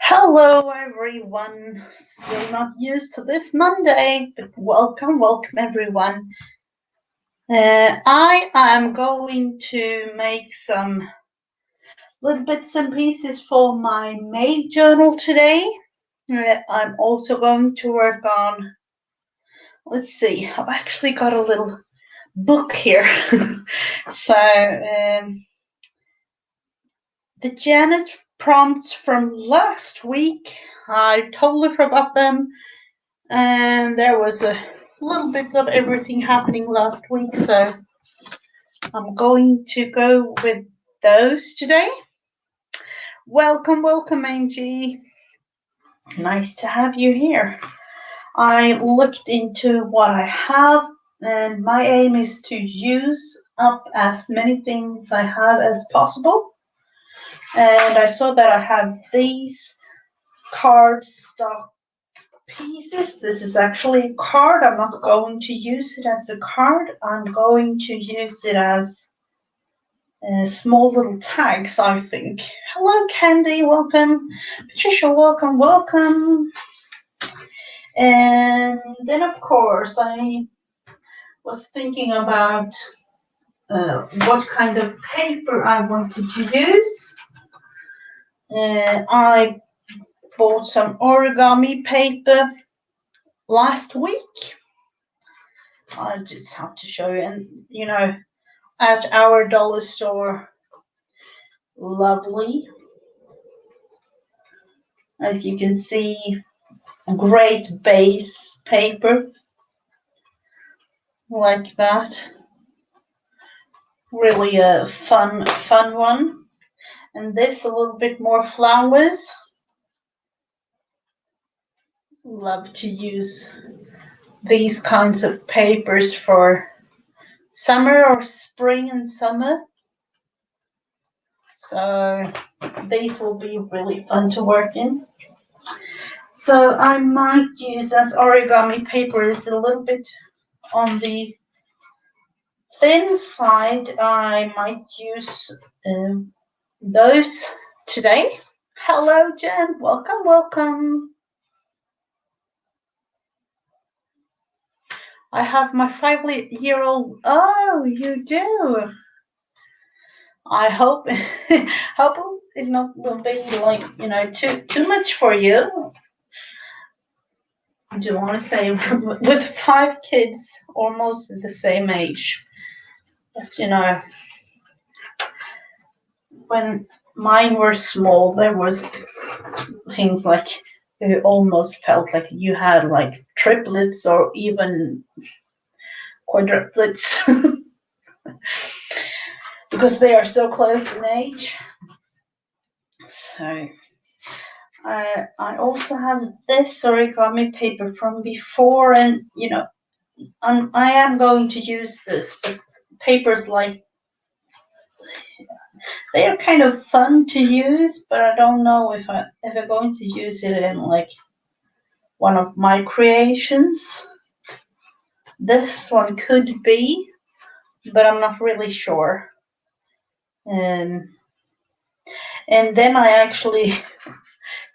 Hello everyone, still not used to this Monday, but welcome everyone. I am going to make some little bits and pieces for my May journal today. I'm also going to work on, let's see, I've actually got a little book here. The Janet prompts from last week, I totally forgot them. And there was a little bit of everything happening last week, so I'm going to go with those today. Welcome, Angie. Nice to have you here. I looked into what I have, and my aim is to use up as many things I have as possible. And I saw that I have these cardstock pieces. This is actually a card. I'm not going to use it as a card. I'm going to use it as small little tags, I think. Hello, Candy. Welcome. Patricia, welcome. And then, of course, I was thinking about what kind of paper I wanted to use. I bought some origami paper last week. I just have to show you, and at our dollar store, lovely. As you can see, great base paper like that. Really a fun one. And this a little bit more flowers. Love to use these kinds of papers for summer or spring and summer. So these will be really fun to work in. So I might use, as origami paper is a little bit on the thin side, I might use those today. Hello, Jen. Welcome. I have my 5-year-old. Oh, you do. I hope it not will be like too much for you. I do want to say with 5 kids almost the same age. But when mine were small, there was things like it almost felt like you had like triplets or even quadruplets because they are so close in age. So I also have this origami paper from before, and I am going to use this, but papers like they are kind of fun to use, but I don't know if I'm going to use it in like one of my creations. This one could be, but I'm not really sure. And then I actually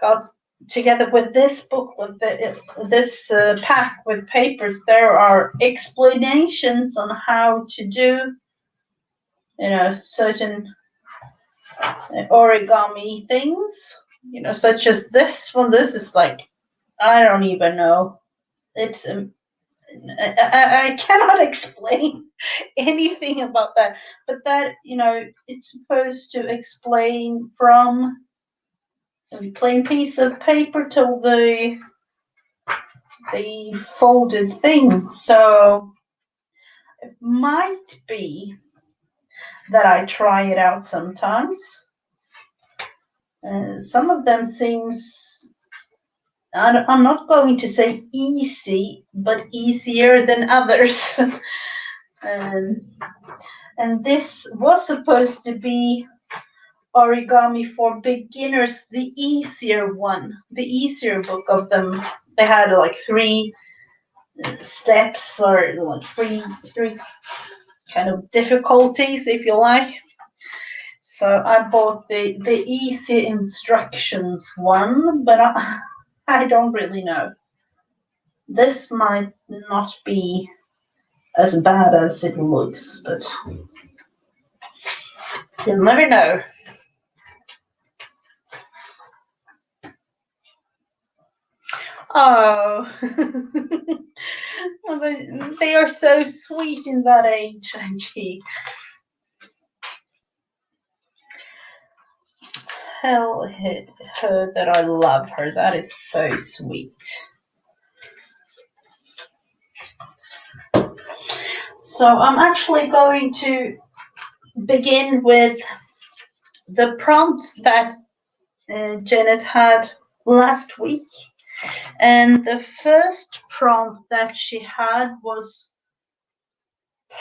got together with this booklet, this pack with papers. There are explanations on how to do, certain origami things, such as this one. This is like, I don't even know. It's I cannot explain anything about that, but that it's supposed to explain from a plain piece of paper to the folded thing. So it might be that I try it out sometimes. Some of them seems, I'm not going to say easy, but easier than others. And this was supposed to be origami for beginners, the easier one, the easier book of them. They had like 3 steps, or like three kind of difficulties, if you like. So I bought the easy instructions one, but I don't really know. This might not be as bad as it looks, but you'll never know. Oh, well, they are so sweet in that age, Angie. Tell her that I love her. That is so sweet. So I'm actually going to begin with the prompts that Janet had last week. And the first prompt that she had was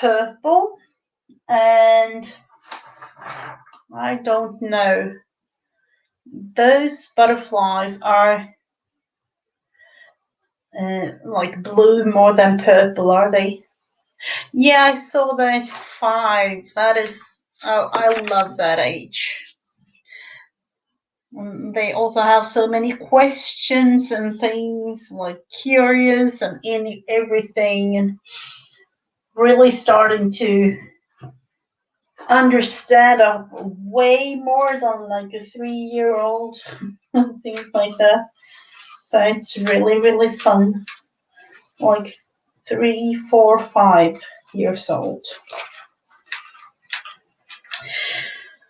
purple. And I don't know. Those butterflies are like blue more than purple, are they? Yeah, I saw that 5. That is, oh, I love that age. They also have so many questions and things, like curious and in everything, and really starting to understand way more than like a 3-year-old, things like that. So it's really, really fun. Like 3, 4, 5 years old.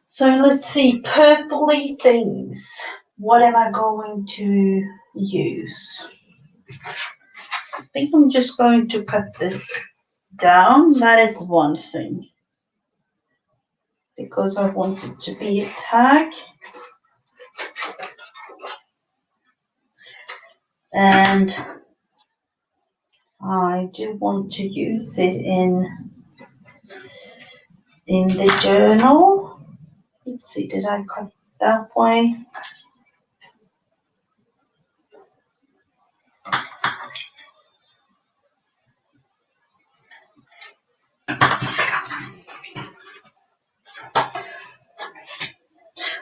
So let's see, purpley things. What am I going to use? I think I'm just going to cut this down. That is one thing. Because I want it to be a tag. And I do want to use it in the journal. Let's see, did I cut that way?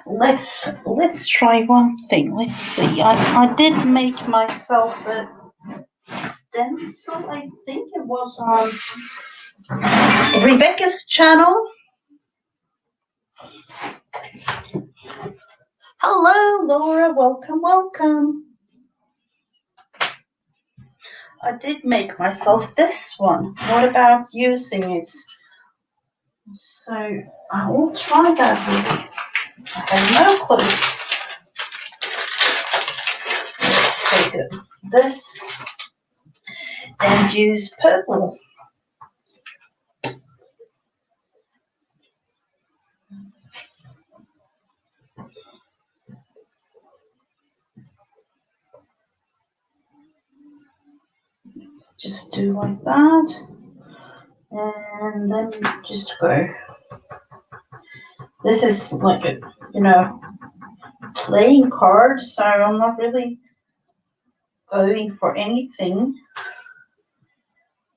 Let's try one thing. Let's see. I did make myself a stencil. I think it was on Rebecca's channel. Hello, Laura. Welcome, welcome. I did make myself this one. What about using it? So I will try that with it. I have no clue. Let's take this and use purple. Let's just do like that. And then just go. This is like a, playing card, so I'm not really going for anything.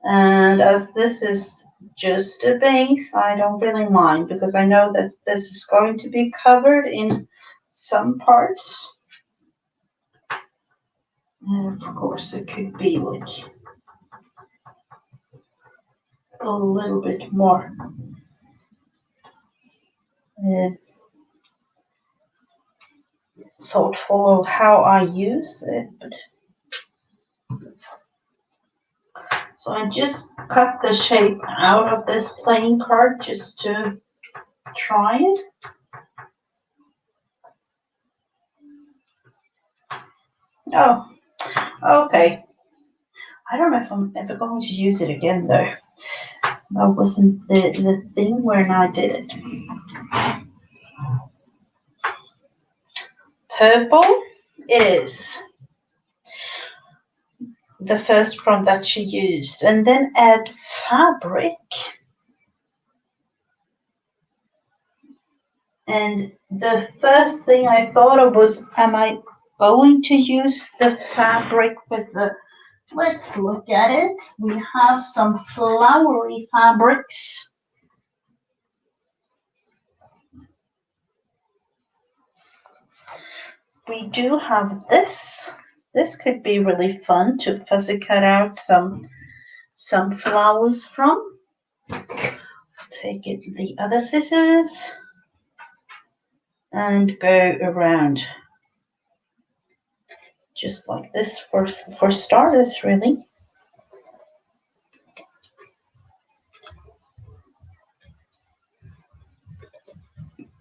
And as this is just a base, I don't really mind because I know that this is going to be covered in some parts. And of course it could be like a little bit more thoughtful of how I use it. So I just cut the shape out of this playing card just to try it. Oh, okay. I don't know if I'm ever going to use it again though. That wasn't the thing when I did it. Purple it is. The first prompt that she used. And then add fabric. And the first thing I thought of was, am I going to use the fabric with the, let's look at it. We have some flowery fabrics. we do have this. This could be really fun to fuzzy cut out some flowers from. Take the other scissors and go around just like this for starters, really.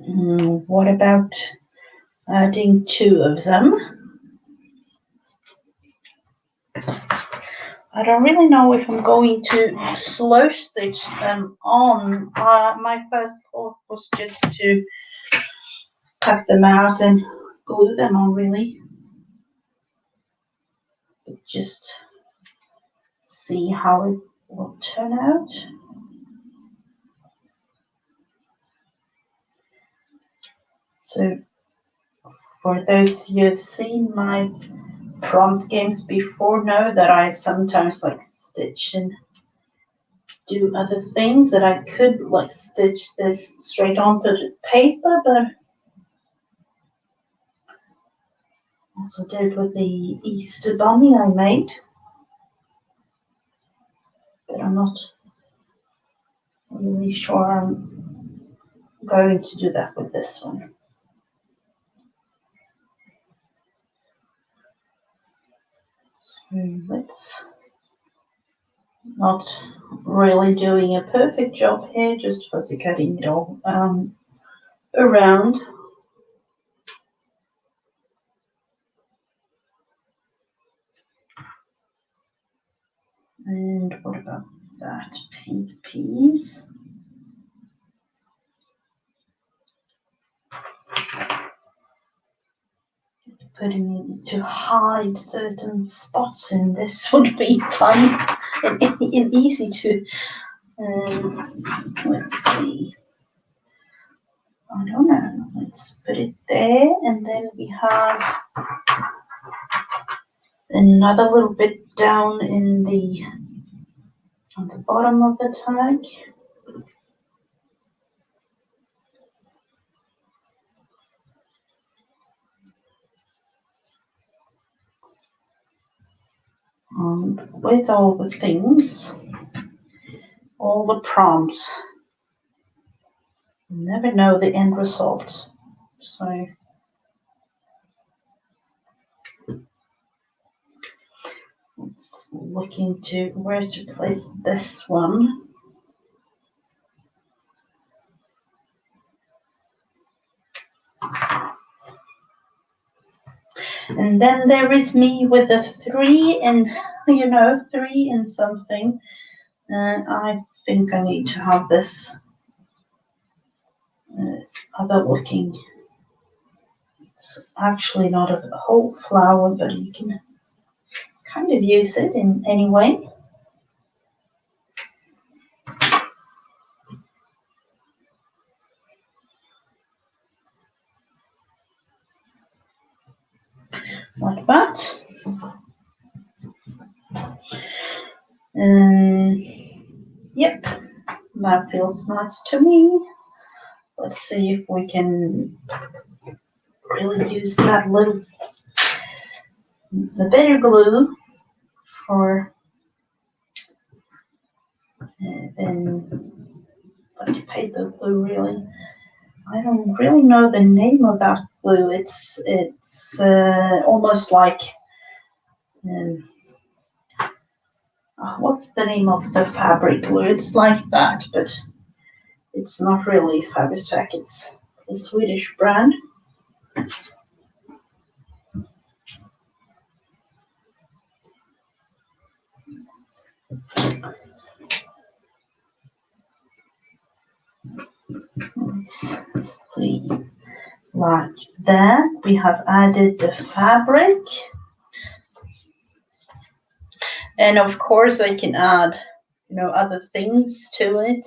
What about adding 2 of them? I don't really know if I'm going to slow stitch them on. My first thought was just to cut them out and glue them on, really. But just see how it will turn out. So for those of you who have seen my prompt games before know that I sometimes like stitch and do other things, that I could like stitch this straight onto the paper, but also did with the Easter bunny I made. But I'm not really sure I'm going to do that with this one. So let's not really doing a perfect job here, just fuzzy cutting it all around. And what about that pink piece? Putting it to hide certain spots in this would be fun and easy to. Let's see. I don't know. Let's put it there, and then we have another little bit down in on the bottom of the tag. With all the things, all the prompts, you never know the end result. So let's look into where to place this one. And then there is me with a 3 and 3 and something. I think I need to have this other looking. It's actually not a whole flower, but you can kind of use it in any way. Like that. Yep, that feels nice to me. Let's see if we can really use that the better glue for than like paper glue, really. I don't really know the name of that glue. It's almost like what's the name of the fabric glue? It's like that, but it's not really Fabric. It's a Swedish brand. Let's see, like that. We have added the fabric. And of course I can add, other things to it.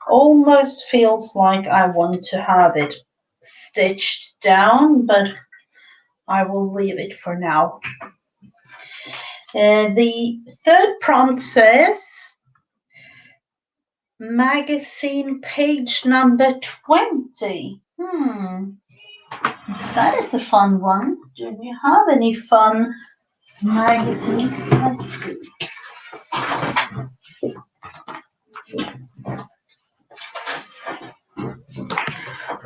Almost feels like I want to have it stitched down, but I will leave it for now. The third prompt says, magazine page number 20. That is a fun one. Do you have any fun magazines? Let's see.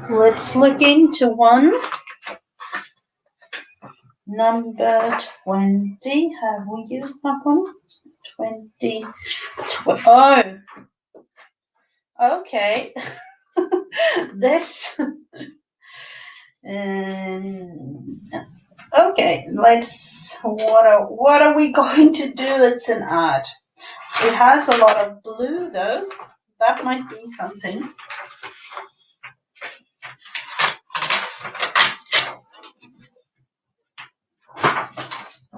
Let's look into one. Number 20. Have we used that one? 20. Oh, okay. This. Okay, let's. What are we going to do? It's an ad. It has a lot of blue though. That might be something.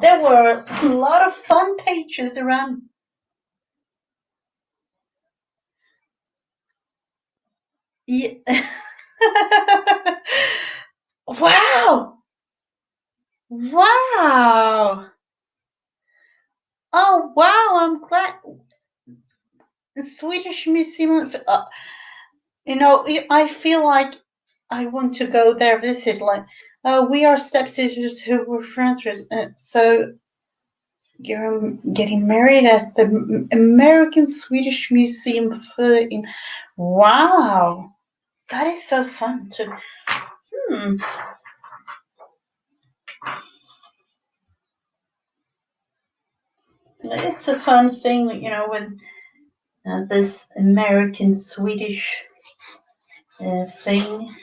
There were a lot of fun pages around. Yeah. Wow! Wow! Oh wow! I'm glad. The Swedish Museum. I feel like I want to go there visit. Like, we are stepsisters who were friends. So you're getting married at the American Swedish Museum in. Wow, that is so fun to. It's a fun thing, with this American Swedish thing.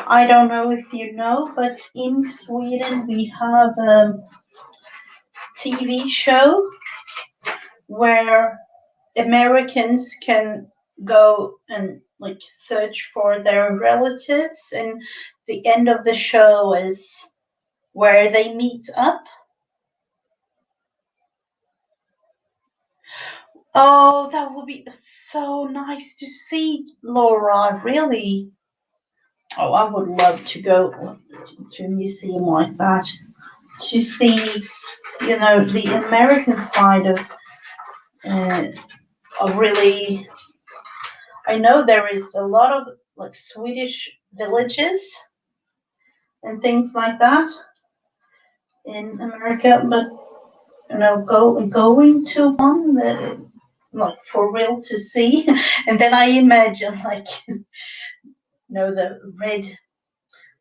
I don't know if you know, but in Sweden we have a TV show where Americans can go and like search for their relatives, and the end of the show is where they meet up. Oh, that would be so nice to see, Laura. Really. Oh, I would love to go to a museum like that to see, the American side of really. I know there is a lot of like Swedish villages and things like that in America, but going to one that, like for real to see, and then I imagine like the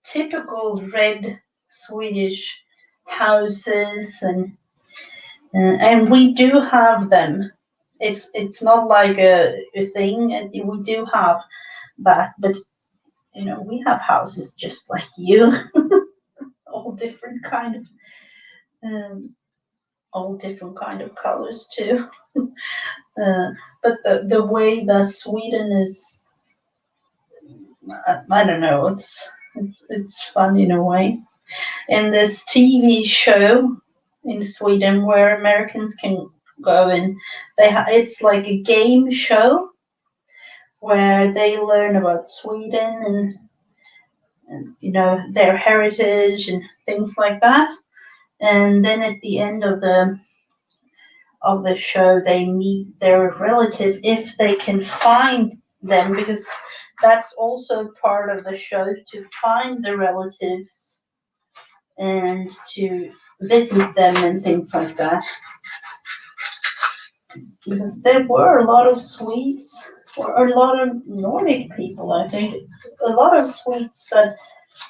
typical red Swedish houses, and we do have them. It's not like a thing, and we do have that, but we have houses just like you, all different kind of all different kind of colors too. But the way that Sweden is, I don't know, it's fun in a way. In this TV show in Sweden where Americans can go and it's like a game show where they learn about Sweden and their heritage and things like that. And then at the end of the show, they meet their relative if they can find them, because that's also part of the show, to find the relatives and to visit them and things like that. Because there were a lot of Swedes, or a lot of Nordic people, I think, a lot of Swedes that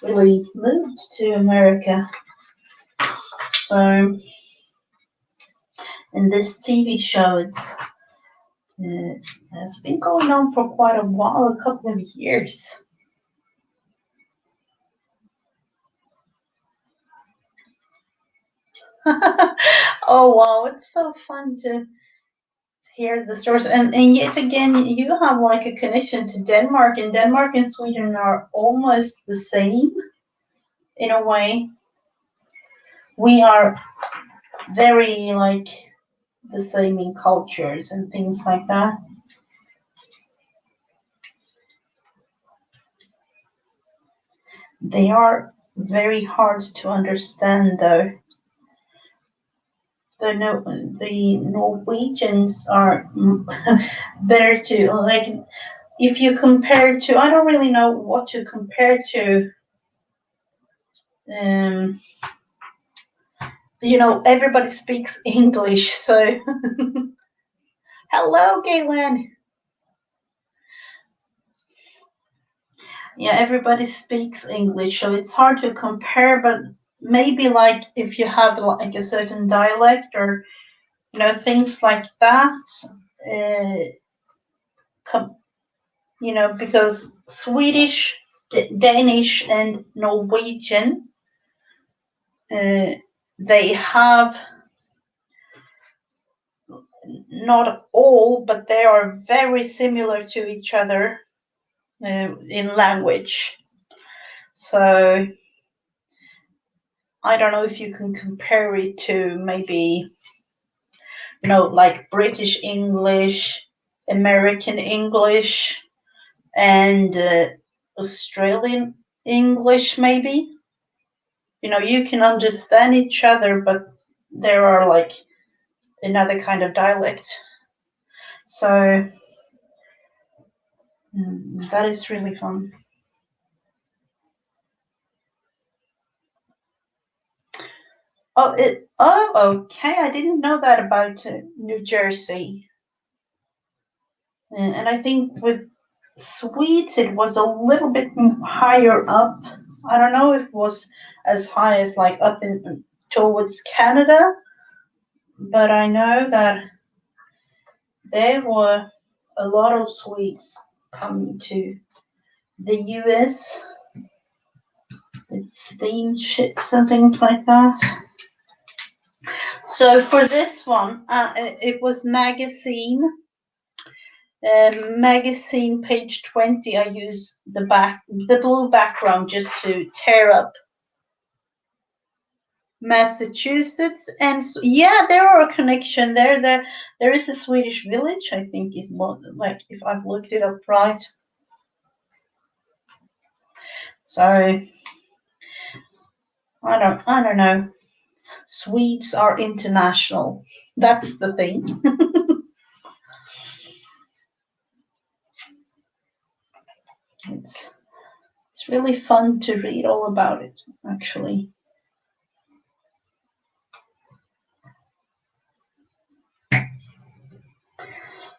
really moved to America. So in this TV show, it's been going on for quite a while, a couple of years. Oh wow, it's so fun to hear the stories, and yet again you have like a connection to Denmark, and Denmark and Sweden are almost the same in a way. We are very like the same in cultures and things like that. They are very hard to understand though. The Norwegians are better to, like, if you compare to, I don't really know what to compare to. You know, everybody speaks English, so hello, Galen. Yeah, everybody speaks English, so it's hard to compare, but maybe like if you have like a certain dialect or things like that, because Swedish, Danish, and Norwegian, they have not all, but they are very similar to each other in language. So I don't know if you can compare it to maybe, like British English, American English, and Australian English, maybe. You can understand each other, but there are like another kind of dialect. So that is really fun. Oh, okay. I didn't know that about New Jersey. And I think with Swedes, it was a little bit higher up. I don't know if it was as high as like up in towards Canada, but I know that there were a lot of Swedes coming to the US. It's steamships and things like that. So for this one, it was magazine page 20. I use the blue background just to tear up Massachusetts, and yeah, there are a connection there. There is a Swedish village. I think it was like if I've looked it up right. So I don't know. Swedes are international. That's the thing. It's really fun to read all about it, actually.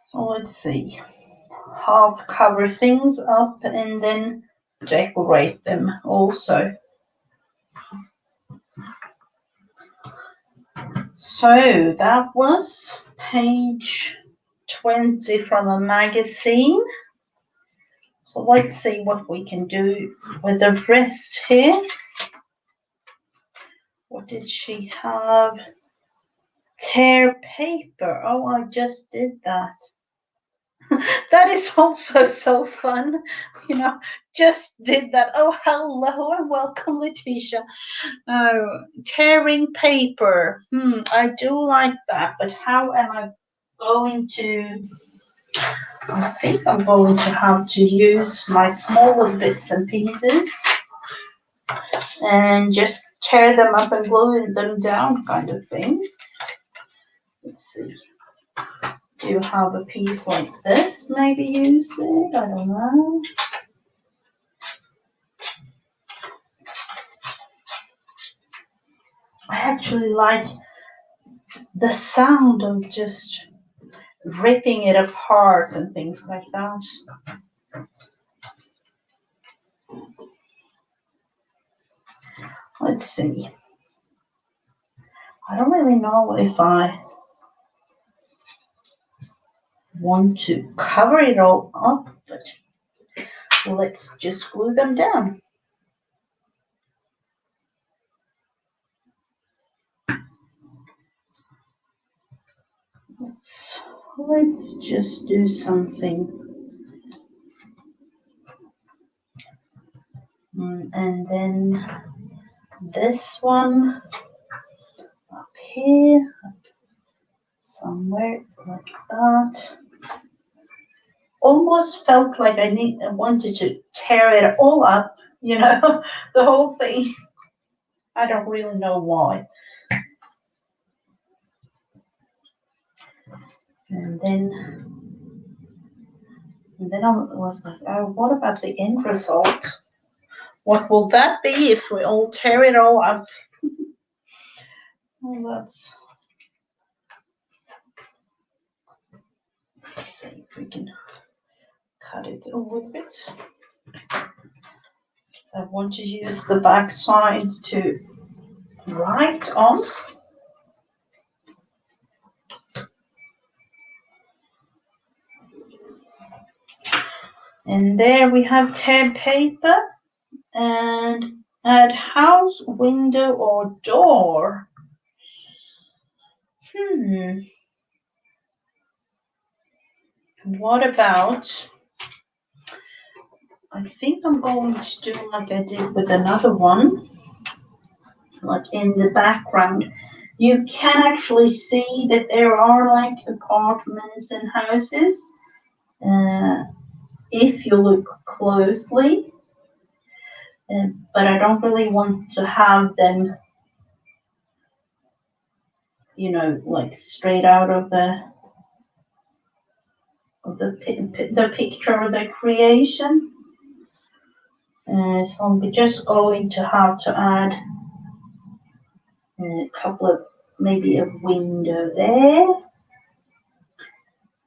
So let's see. Half cover things up and then decorate them also. So that was page 20 from a magazine. So let's see what we can do with the rest here. What did she have? Tear paper. Oh, I just did that. That is also so fun. Just did that. Oh, hello and welcome, Letitia. Oh, tearing paper. I do like that, but how am I going to? I think I'm going to have to use my smaller bits and pieces and just tear them up and glue them down, kind of thing. Let's see. Do you have a piece like this? Maybe use it. I don't know. I actually like the sound of just ripping it apart and things like that. Let's see. I don't really know if I want to cover it all up, but let's just glue them down. Let's just do something. And then this one up here, somewhere like that. Almost felt like I wanted to tear it all up, the whole thing. I don't really know why. And then I was like, oh, what about the end result? What will that be if we all tear it all up? Well, let's see if we can cut it a little bit. So I want to use the back side to write on. And there we have tab paper and add house, window or door. What about, I think I'm going to do like I did with another one, like in the background. You can actually see that there are like apartments and houses if you look closely, but I don't really want to have them, you know, like straight out of the picture of the creation. So I'm just going to have to add a couple of, maybe a window there.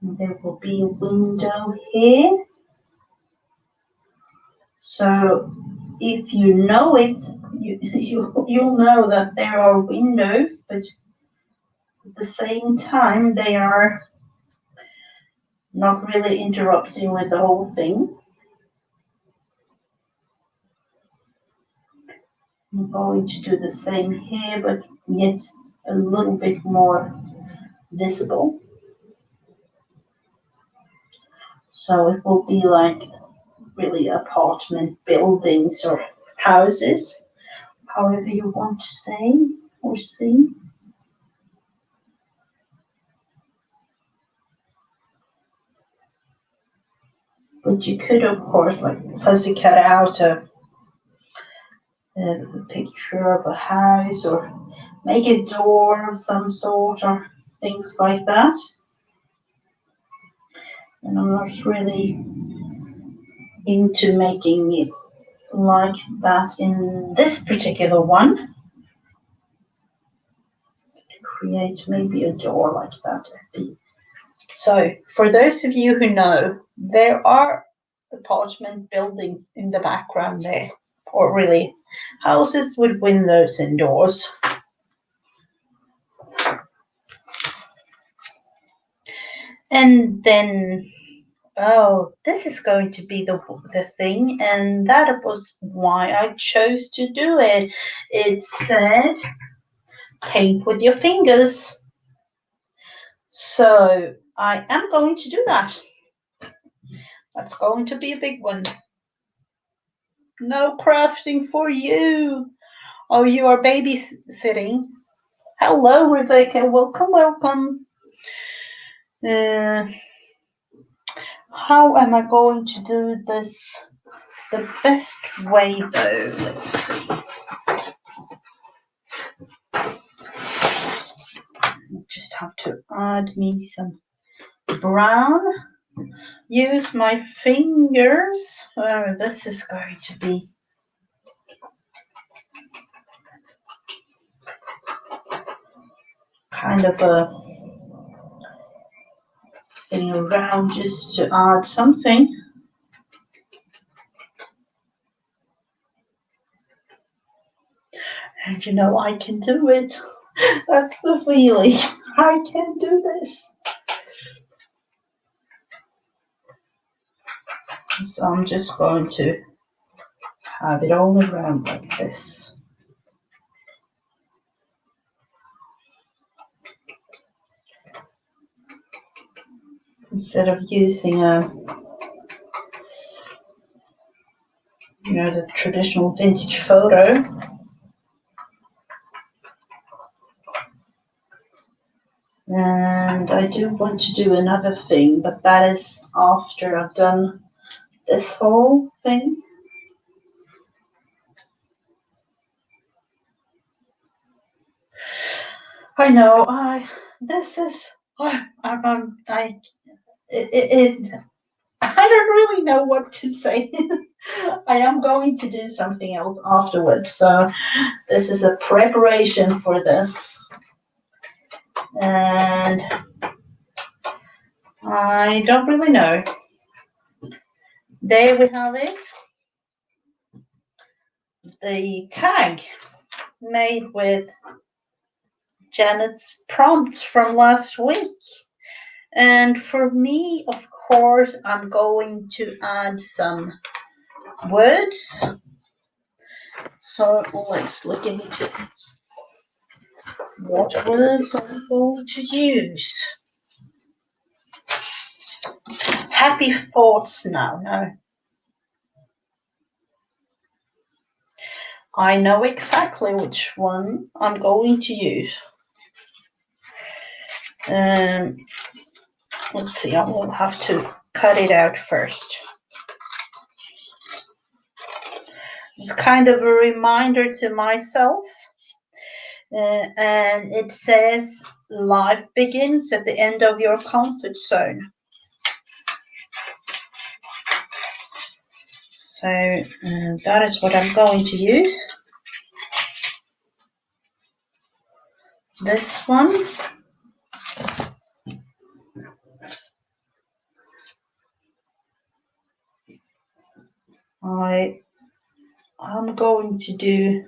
And there will be a window here. So if you know it, you'll know that there are windows, but at the same time they are not really interrupting with the whole thing. I'm going to do the same here, but yet a little bit more visible. So it will be like really apartment buildings or houses, however you want to say or see. But you could, of course, like fuzzy cut out a picture of a house or make a door of some sort or things like that. And I'm not really into making it like that in this particular one. Create maybe a door like that. So for those of you who know, there are apartment buildings in the background there, or really houses with windows and doors. And then, oh, this is going to be the thing, and that was why I chose to do it. It said, paint with your fingers. So I am going to do that. That's going to be a big one. No crafting for you. Oh, you are babysitting. Hello, Rebecca. Welcome, welcome. How am I going to do this the best way, though? Let's see. Just have to add me some brown. Use my fingers. Oh, this is going to be kind of a thing around just to add something. And you know, I can do it. That's the feeling. I can do this. So I'm just going to have it all around like this. Instead of using the traditional vintage photo. And I do want to do another thing, but that is after I've done this whole thing. I know, I don't really know what to say. I am going to do something else afterwards, so this is a preparation for this. And I don't really know. There we have it. The tag made with Janet's prompts from last week. And for me, of course, I'm going to add some words. So let's look into it. What words are we going to use? Happy thoughts now. No. I know exactly which one I'm going to use. Let's see, I will have to cut it out first. It's kind of a reminder to myself. And it says, life begins at the end of your comfort zone. So that is what I'm going to use. This one. I'm going to do,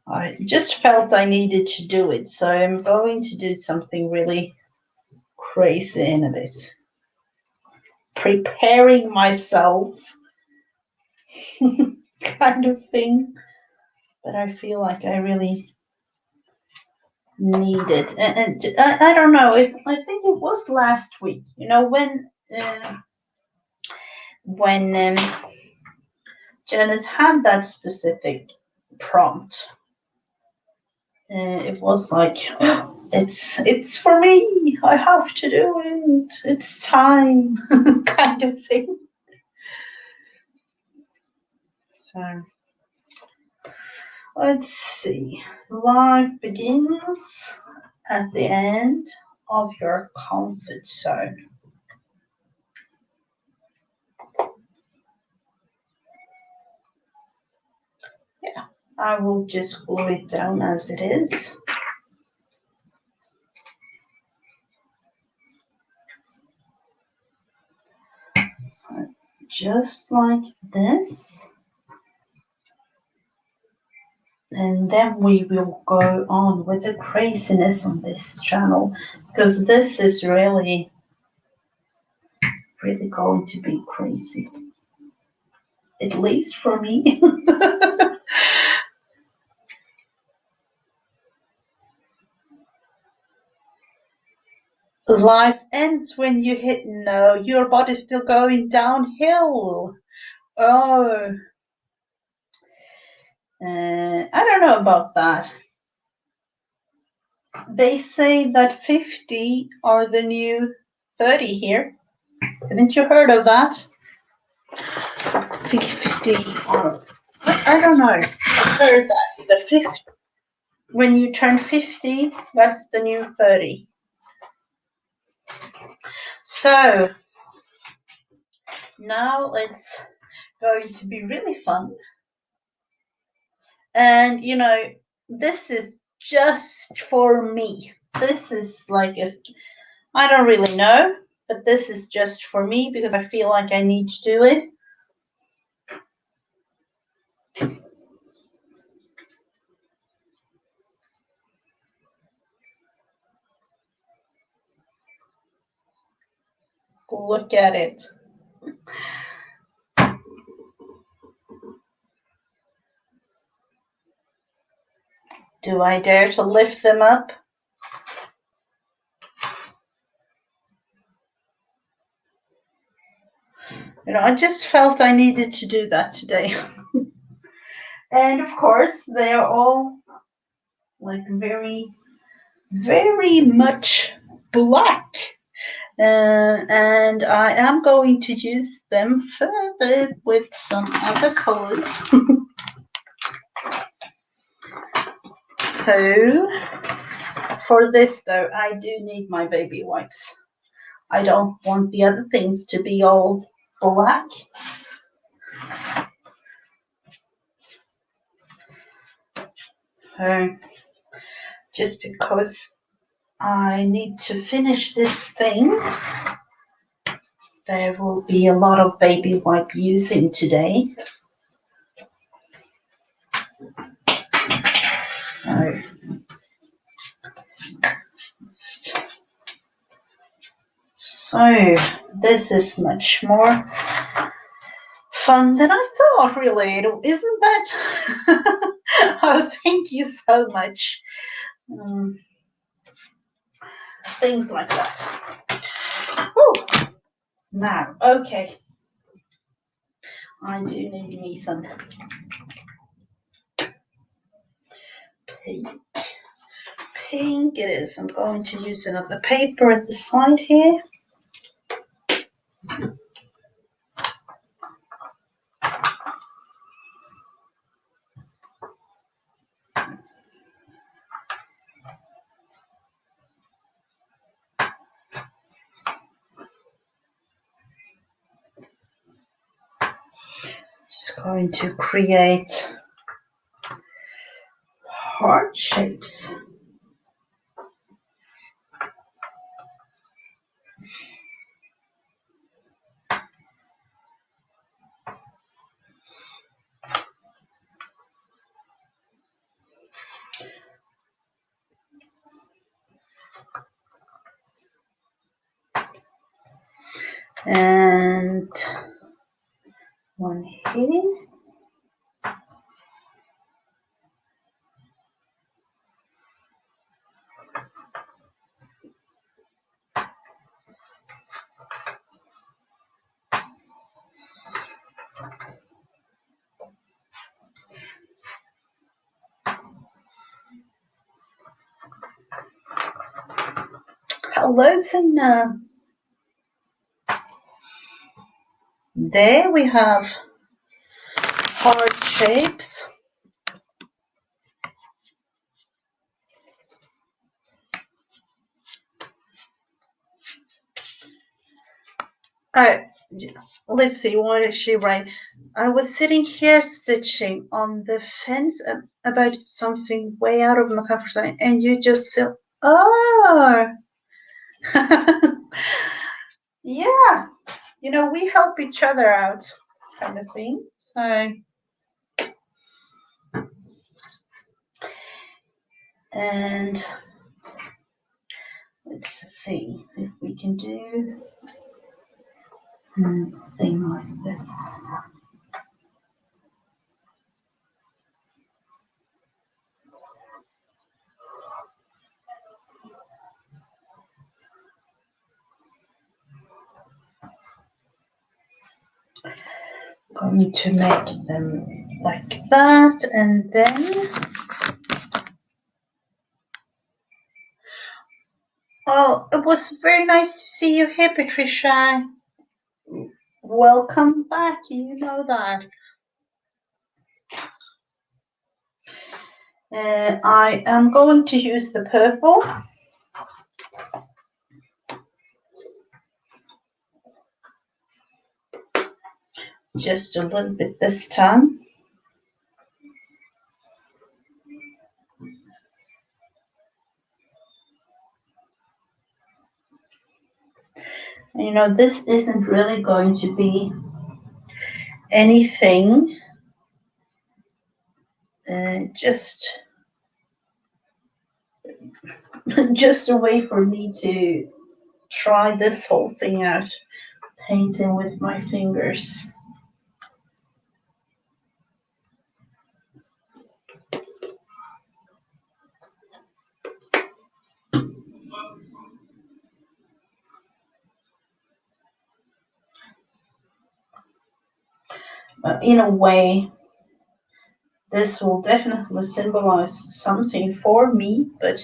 I just felt I needed to do it, so I'm going to do something really crazy in this. Preparing myself kind of thing, but I feel like I really need it. And I don't know, I think it was last week, you know, when Janet had that specific prompt. It was like, it's for me. I have to do it. It's time, kind of thing. So let's see. Life begins at the end of your comfort zone. Yeah, I will just glue it down as it is. So just like this. And then we will go on with the craziness on this channel, because this is really going to be crazy. At least for me. Life ends when you hit no, your body's still going downhill. Oh. I don't know about that. They say that 50 are the new 30 here. Haven't you heard of that? 50 are, I don't know. I heard that. The 50, when you turn 50, that's the new 30. So now it's going to be really fun. And you know, this is just for me. This is like I don't really know, but this is just for me because I feel like I need to do it. Look at it. Do I dare to lift them up? You know, I just felt I needed to do that today. And of course, they are all like very, very much black. And I am going to use them further with some other colors. So for this though, I do need my baby wipes. I don't want the other things to be all black. So just because I need to finish this thing, there will be a lot of baby wipe using today. So this is much more fun than I thought, really, isn't that? Oh, thank you so much. Things like that. Whew. Now, okay. I do need me some pink. Pink it is. I'm going to use another paper at the side here. Just going to create heart shapes. And one here. Hello, Sina. There we have heart shapes. Let's see, what is she writing? I was sitting here stitching on the fence about something way out of my comfort zone, and you just said, oh. Yeah, you know, we help each other out, kind of thing. So, and let's see if we can do a thing like this. Going to make them like that, and then oh, it was very nice to see you here, Patricia. Welcome back, you know that. I am going to use the purple. Just a little bit this time. You know, this isn't really going to be anything, just a way for me to try this whole thing out, painting with my fingers. But in a way, this will definitely symbolize something for me, but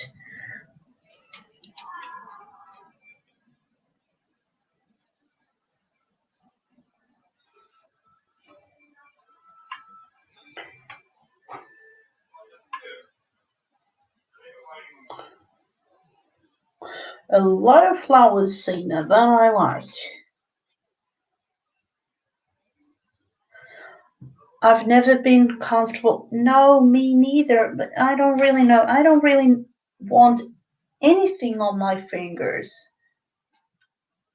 a lot of flowers, Sina, that I like. I've never been comfortable. No, me neither. But I don't really know. I don't really want anything on my fingers.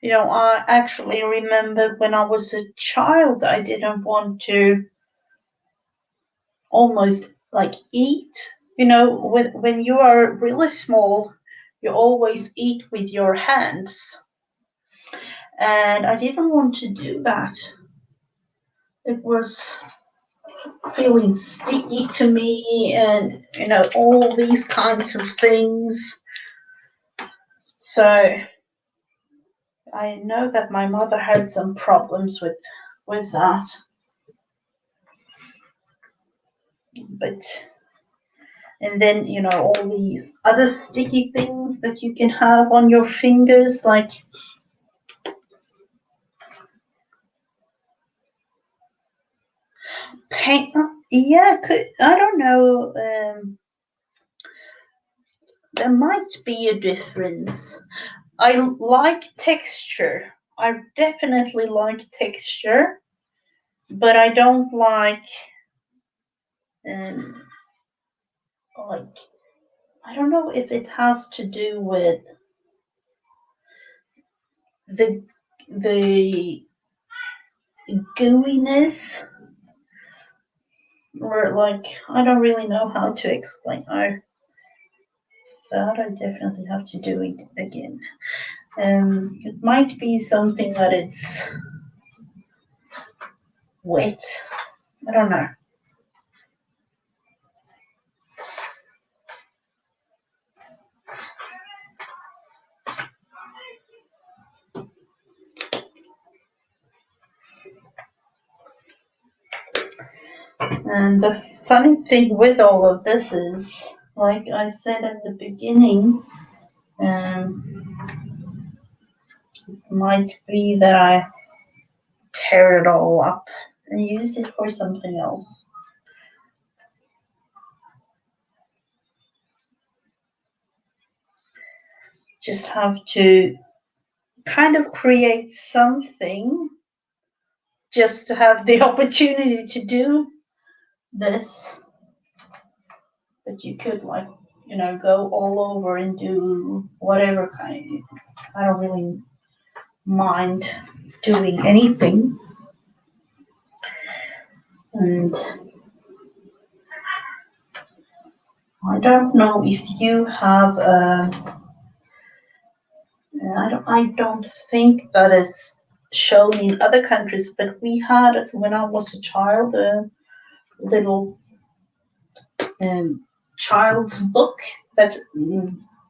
I actually remember when I was a child, I didn't want to almost like eat. When you are really small, you always eat with your hands. And I didn't want to do that. It was feeling sticky to me and, all these kinds of things. So I know that my mother had some problems with that. But and then all these other sticky things that you can have on your fingers, like paint. Yeah, I don't know. There might be a difference. I like texture. I definitely like texture, but I don't um like I don't know if it has to do with the the gooiness, or I don't really know how to explain. I definitely have to do it again. It might be something that it's wet. I don't know. And the funny thing with all of this is, like I said at the beginning, might be that I tear it all up and use it for something else. Just have to kind of create something just to have the opportunity to do this. But you could go all over and do whatever kind. I don't really mind doing anything. And I don't know if you have I don't think that is shown in other countries, but we had, when I was a child, a little child's book that,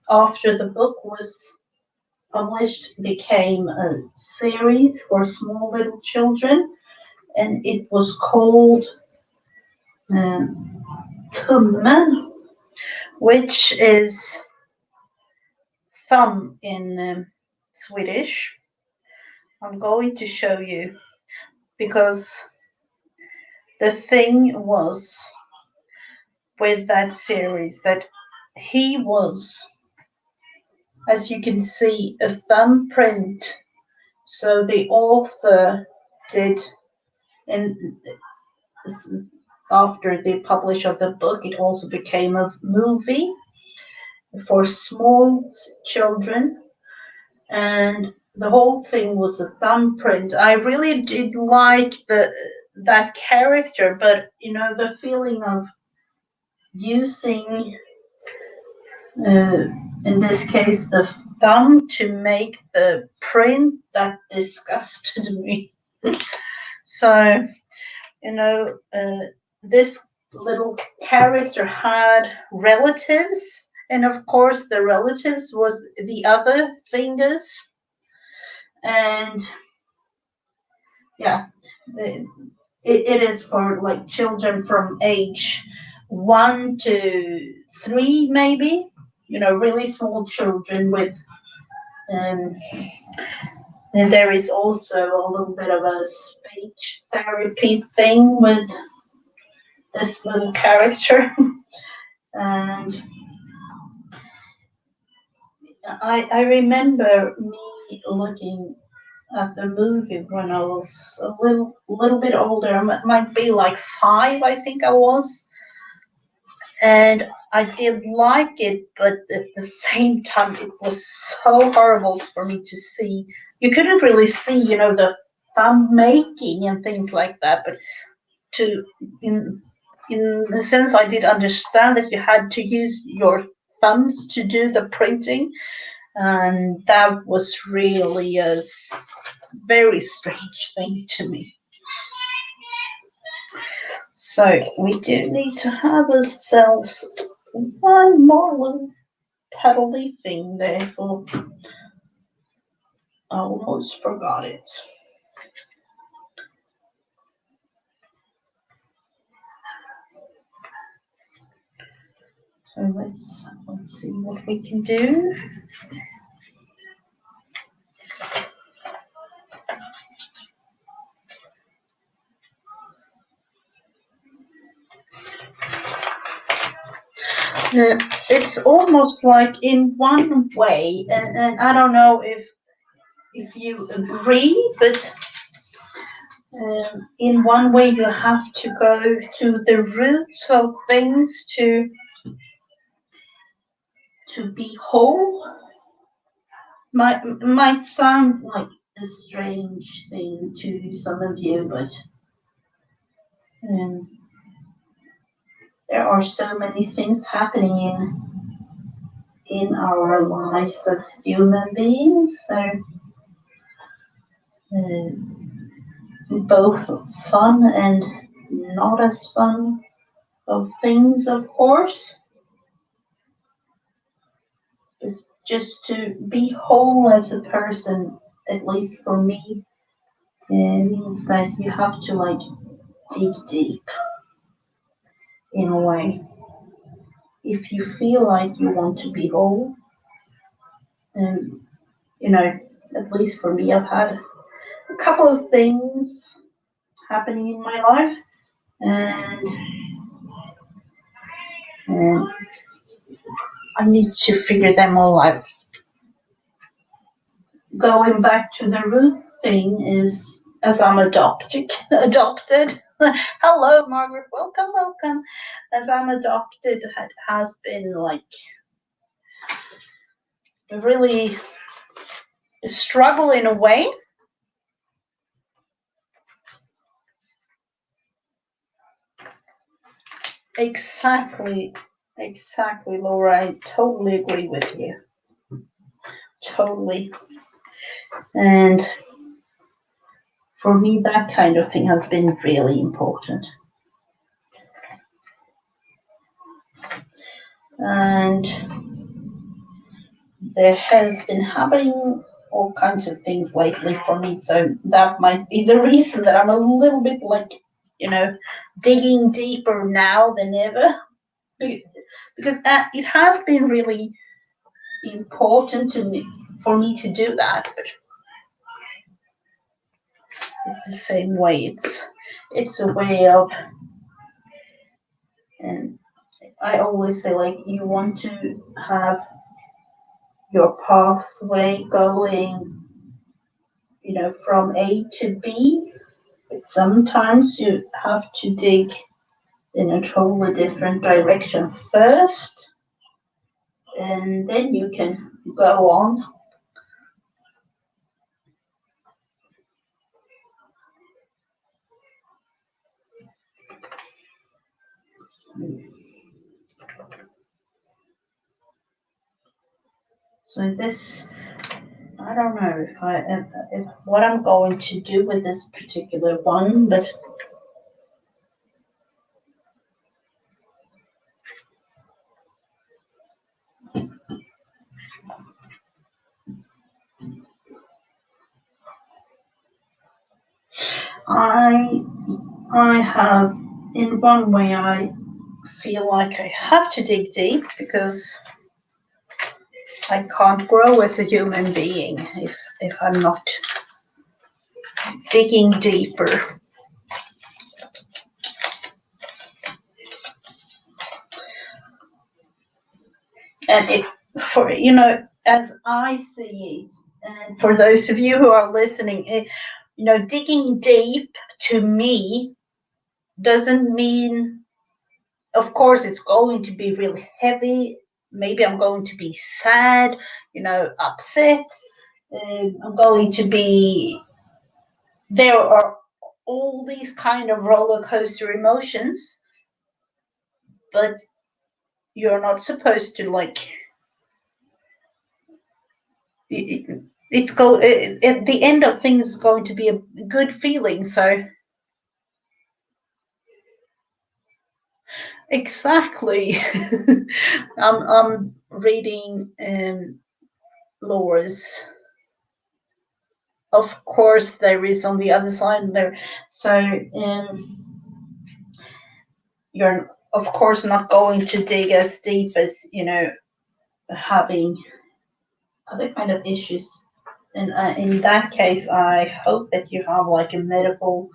after the book was published, became a series for small little children, and it was called Tumme, which is thumb in Swedish. I'm going to show you, because the thing was with that series that he was, as you can see, a thumbprint. So the author did, and after the publish of the book, it also became a movie for small children, and the whole thing was a thumbprint. I really did like that character, but the feeling of using, in this case, the thumb to make the print, that disgusted me. So, this little character had relatives, and of course, the relatives was the other fingers, and yeah, it is for children from age 1 to 3, maybe. Really small children with. And there is also a little bit of a speech therapy thing with this little character. And I remember me looking at the movie when I was a little bit older. Might be like 5, I think I was, and I did like it, but at the same time, it was so horrible for me to see. You couldn't really see, the thumb making and things like that, but to in in a sense, I did understand that you had to use your thumbs to do the printing, and that was really a very strange thing to me. So we do need to have ourselves one more little pedally thing there. For I almost forgot it. So let's see what we can do. It's almost like in one way, and I don't know if you agree, but in one way you have to go to the roots of things to be whole. Might sound like a strange thing to some of you, but um, there are so many things happening in our lives as human beings. So both fun and not as fun of things, of course. Just to be whole as a person, at least for me, means that you have to like dig deep in a way. If you feel like you want to be whole, and at least for me, I've had a couple of things happening in my life, and I need to figure them all out. Going back to the root thing is, as I'm adopted. Hello, Margaret. Welcome. As I'm adopted, it has been like really a struggle in a way. Exactly, Laura. I totally agree with you. Totally. And for me, that kind of thing has been really important. And there has been happening all kinds of things lately for me, so that might be the reason that I'm a little bit like, digging deeper now than ever. Because it has been really important to me for me to do that, but the same way it's a way of, and I always say, like, you want to have your pathway going, from A to B, but sometimes you have to dig in a totally different direction first, and then you can go on. So this, I don't know if what I'm going to do with this particular one, but I have, in one way, I feel like I have to dig deep because I can't grow as a human being if I'm not digging deeper. And as I see it, And for those of you who are listening, digging deep to me doesn't mean, of course, it's going to be really heavy. Maybe I'm going to be sad, upset. I'm going to be, there are all these kind of roller coaster emotions, but you're not supposed to at the end of things is going to be a good feeling. So exactly. I'm reading Laura's. Of course, there is on the other side there. So you're of course not going to dig as deep as having other kind of issues. And in that case, I hope that you have like a medical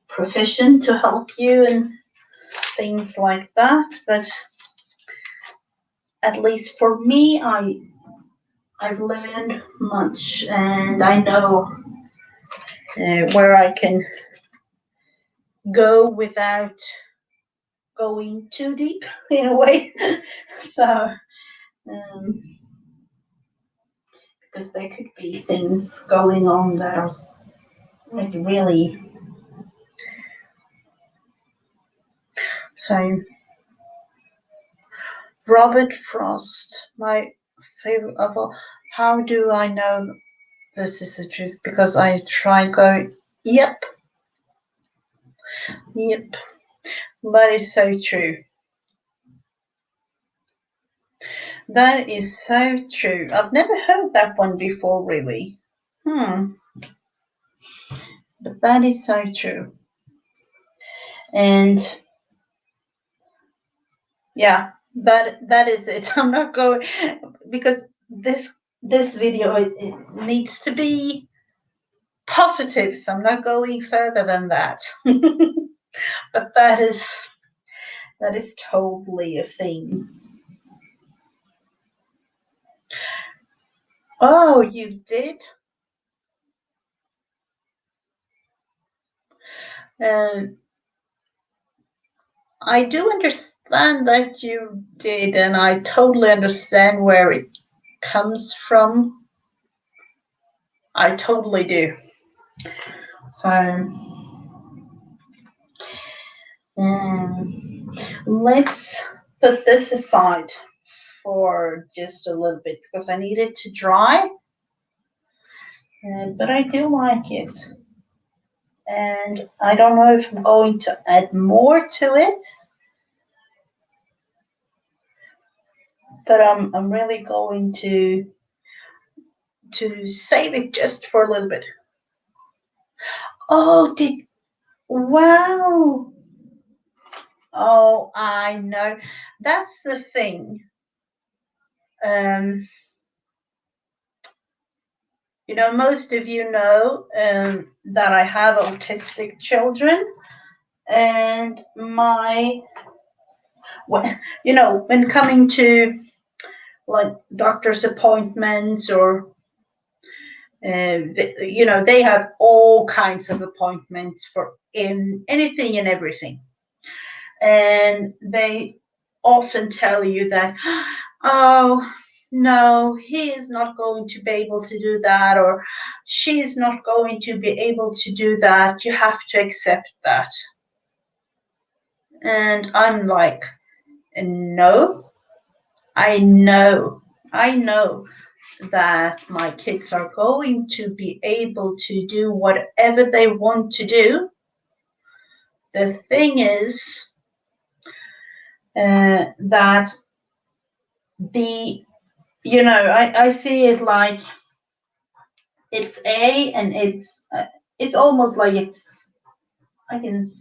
profession to help you and things like that. But at least for me, I've learned much, and I know where I can go without going too deep in a way. So, because there could be things going on that are like really. So, Robert Frost, my favorite of all. How do I know this is the truth? Because I try going, yep, that is so true. That is so true. I've never heard that one before, really. But that is so true. And yeah, that is it. I'm not going because this video it needs to be positive, so I'm not going further than that. But that is totally a thing. Oh, you did? I do understand that you did, and I totally understand where it comes from. I totally do. So, let's put this aside for just a little bit because I need it to dry. But I do like it. And I don't know if I'm going to add more to it. But I'm really going to save it just for a little bit. Oh, wow. Oh, I know. That's the thing. Most of you know that I have autistic children, and when coming to like doctor's appointments or they have all kinds of appointments for anything and everything, and they often tell you that, oh no, he is not going to be able to do that, or she is not going to be able to do that. You have to accept that. And I'm like, no, I know that my kids are going to be able to do whatever they want to do. The thing is that I see it like it's A, and it's almost like I can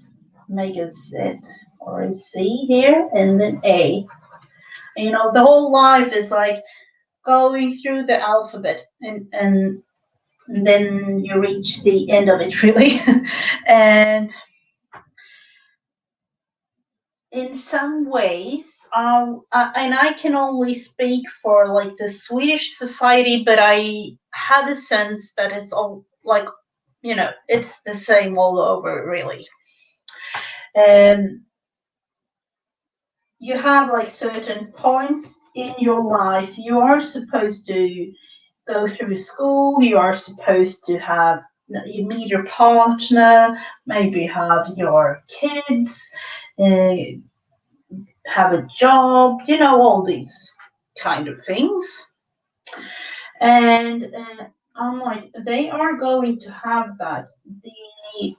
make a Z or a C here and then A. The whole life is like going through the alphabet and then you reach the end of it, really. And in some ways, and I can only speak for like the Swedish society, but I have a sense that it's all like, it's the same all over, really. And you have like certain points in your life. You are supposed to go through school. You are supposed to have you meet your partner, maybe have your kids, uh, have a job, all these kind of things. And I'm like, they are going to have that. The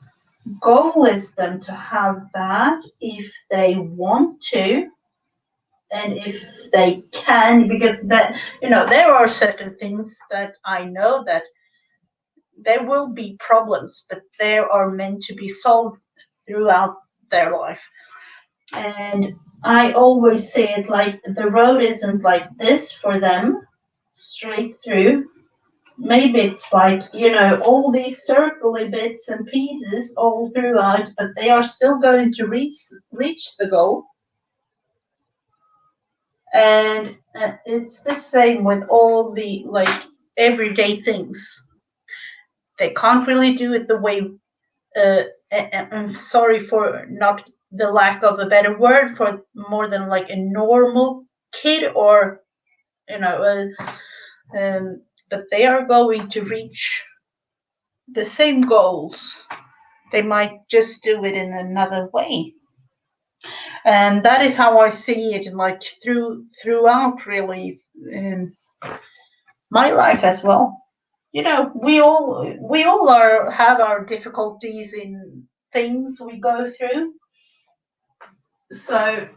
goal is them to have that if they want to and if they can, because there are certain things that I know that there will be problems, but they are meant to be solved throughout their life. And I always say it like the road isn't like this for them straight through. Maybe it's like, all these circly bits and pieces all throughout, but they are still going to reach the goal. And it's the same with all the like everyday things. They can't really do it the way. I'm sorry for not the lack of a better word, for more than like a normal kid, or you know, but they are going to reach the same goals. They might just do it in another way. And that is how I see it, like throughout really in my life as well. We all have our difficulties in things we go through. So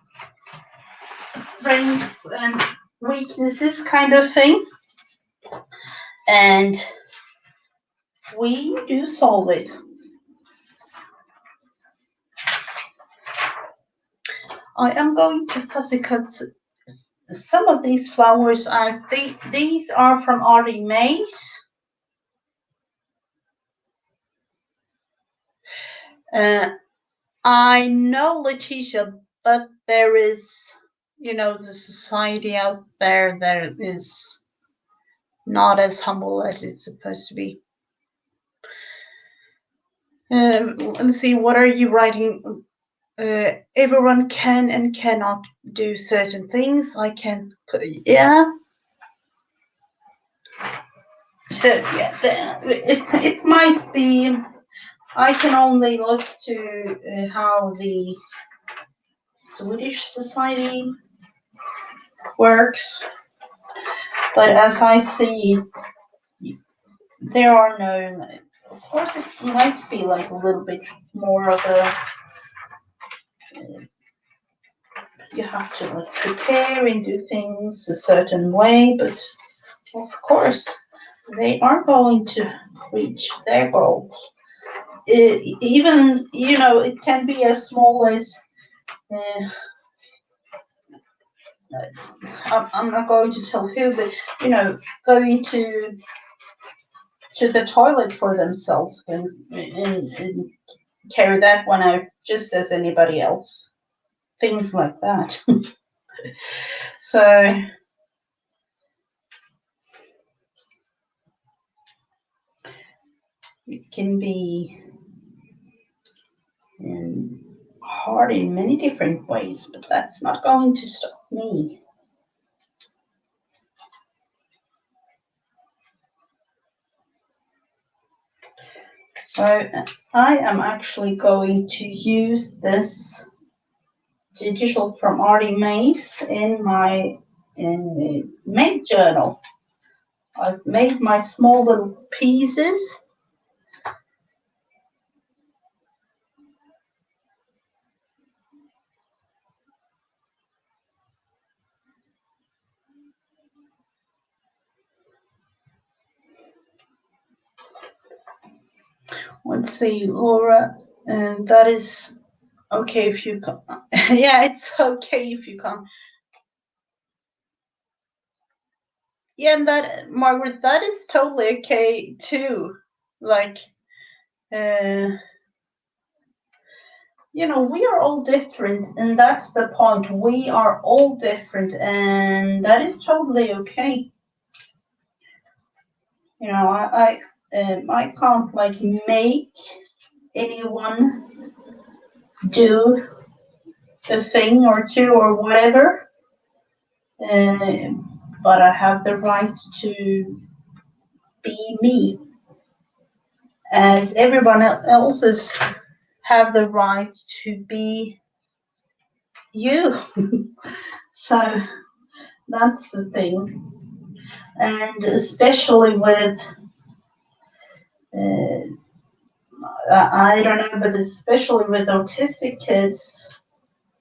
strengths and weaknesses kind of thing. And we do solve it. I am going to fussy cut some of these flowers. These are from Artie Mays. I know Letitia, but there is, the society out there that is not as humble as it's supposed to be. Let's see, what are you writing? Everyone can and cannot do certain things. I can, yeah. So yeah, it might be. I can only look to how the Swedish society works, but as I see, there are no. Of course, it might be like a little bit more of a. You have to like prepare and do things a certain way, but of course, they are going to reach their goals. Even it can be as small as. I'm not going to tell who, but going to the toilet for themselves and carry that one out just as anybody else. Things like that. So it can be hard in many different ways, but that's not going to stop me. So I am actually going to use this digital from Artie Mays in my make journal. I've made my small little pieces. Let's see, Laura, and that is okay if you can. Yeah, it's okay if you can. Yeah, and that, Margaret, that is totally okay too. Like, you know, we are all different, and that's the point. We are all different, and that is totally okay. You know, I can't like make anyone do a thing or two or whatever, uh, but I have the right to be me, as everyone else's have the right to be you. So that's the thing, and especially with uh, I don't know, but especially with autistic kids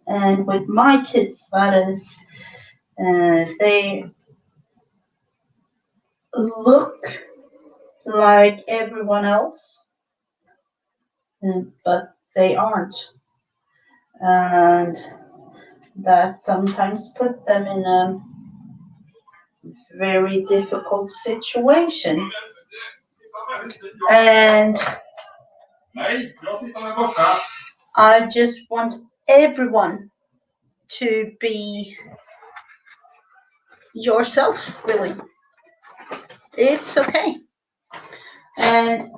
and with my kids, that is, they look like everyone else, but they aren't, and that sometimes put them in a very difficult situation. And I just want everyone to be yourself, really. It's okay. And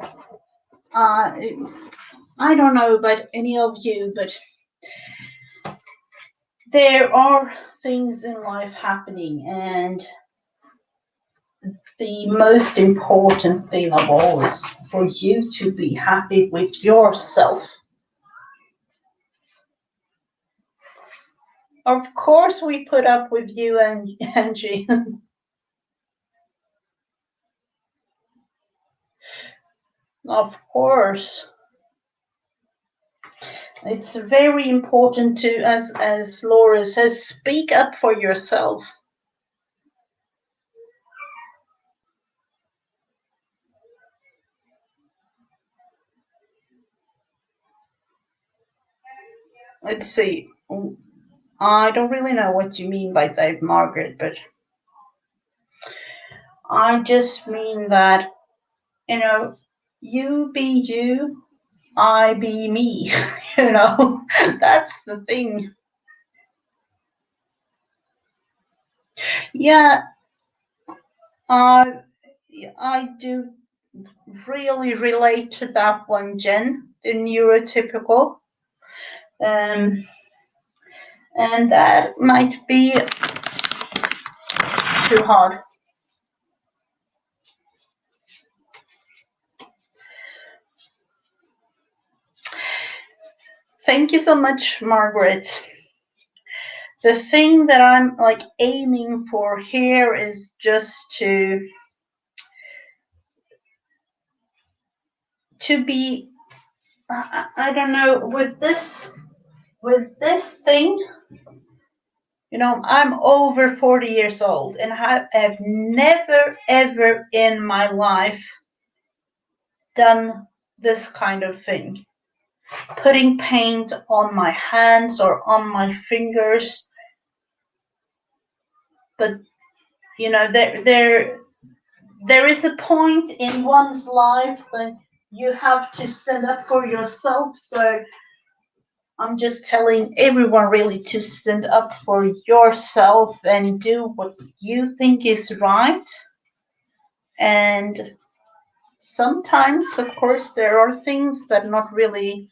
I don't know about any of you, but there are things in life happening, and the most important thing of all is for you to be happy with yourself. Of course, we put up with you, and Angie. Of course. It's very important to, as Laura says, speak up for yourself. Let's see. I don't really know what you mean by that, Margaret, but I just mean that, you know, you be you, I be me. You know, that's the thing. Yeah, I do really relate to that one, Jen, the neurotypical. Um, and that might be too hard. Thank you so much, Margaret. The thing that I'm like aiming for here is just to be, I don't know, with this thing, you know, I'm over 40 years old, and I have never ever in my life done this kind of thing. Putting paint on my hands or on my fingers. But you know, there is a point in one's life when you have to stand up for yourself. So I'm just telling everyone really to stand up for yourself and do what you think is right. And sometimes, of course, there are things that not really,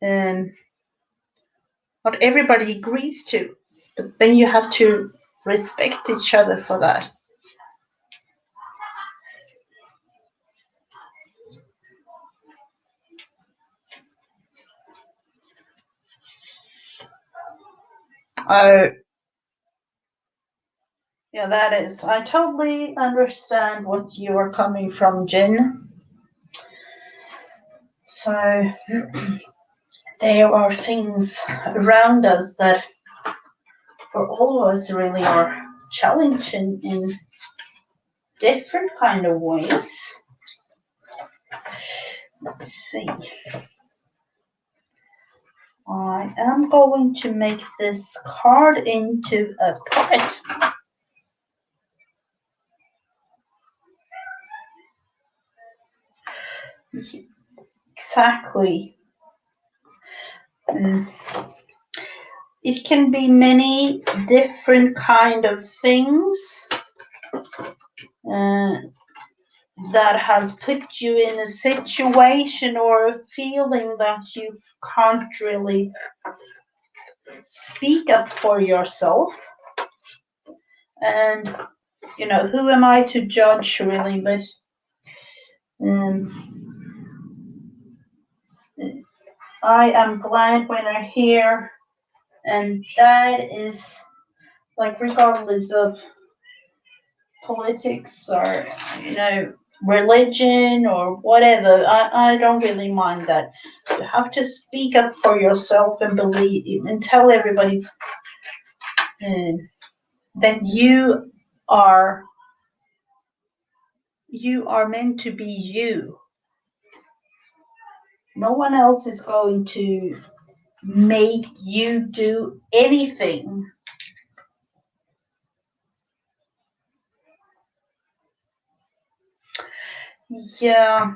not everybody agrees to. But then you have to respect each other for that. Oh, yeah, that is. I totally understand what you are coming from, Jin. So there are things around us that for all of us really are challenging in different kind of ways. Let's see. I am going to make this card into a pocket. Exactly. Mm. It can be many different kind of things uh, that has put you in a situation or a feeling that you can't really speak up for yourself. And who am I to judge, really? But I am glad when I hear, and that is like regardless of politics or religion or whatever. I don't really mind that. You have to speak up for yourself and believe and tell everybody that are you are meant to be you. No one else is going to make you do anything. Yeah.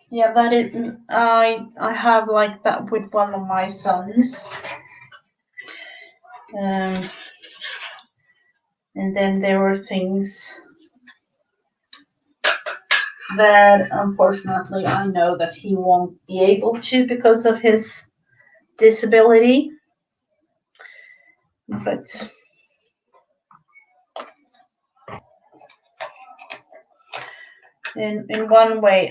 Yeah, that is. I have like that with one of my sons. Um, and then there were things that unfortunately I know that he won't be able to because of his disability. But in one way,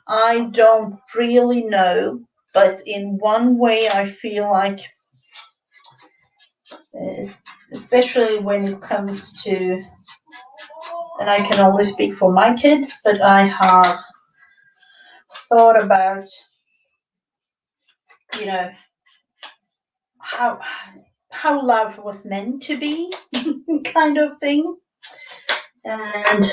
I don't really know, but in one way I feel like, especially when it comes to, and I can only speak for my kids, but I have thought about, how love was meant to be, kind of thing, and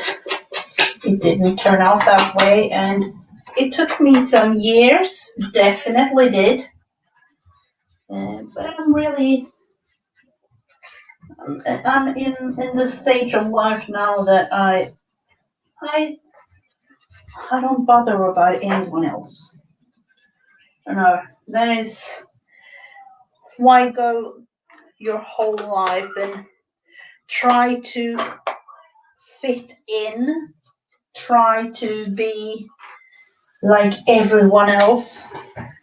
it didn't turn out that way, and it took me some years, definitely did, but I'm in the stage of life now that I don't bother about anyone else. That is why go your whole life and try to fit in, try to be like everyone else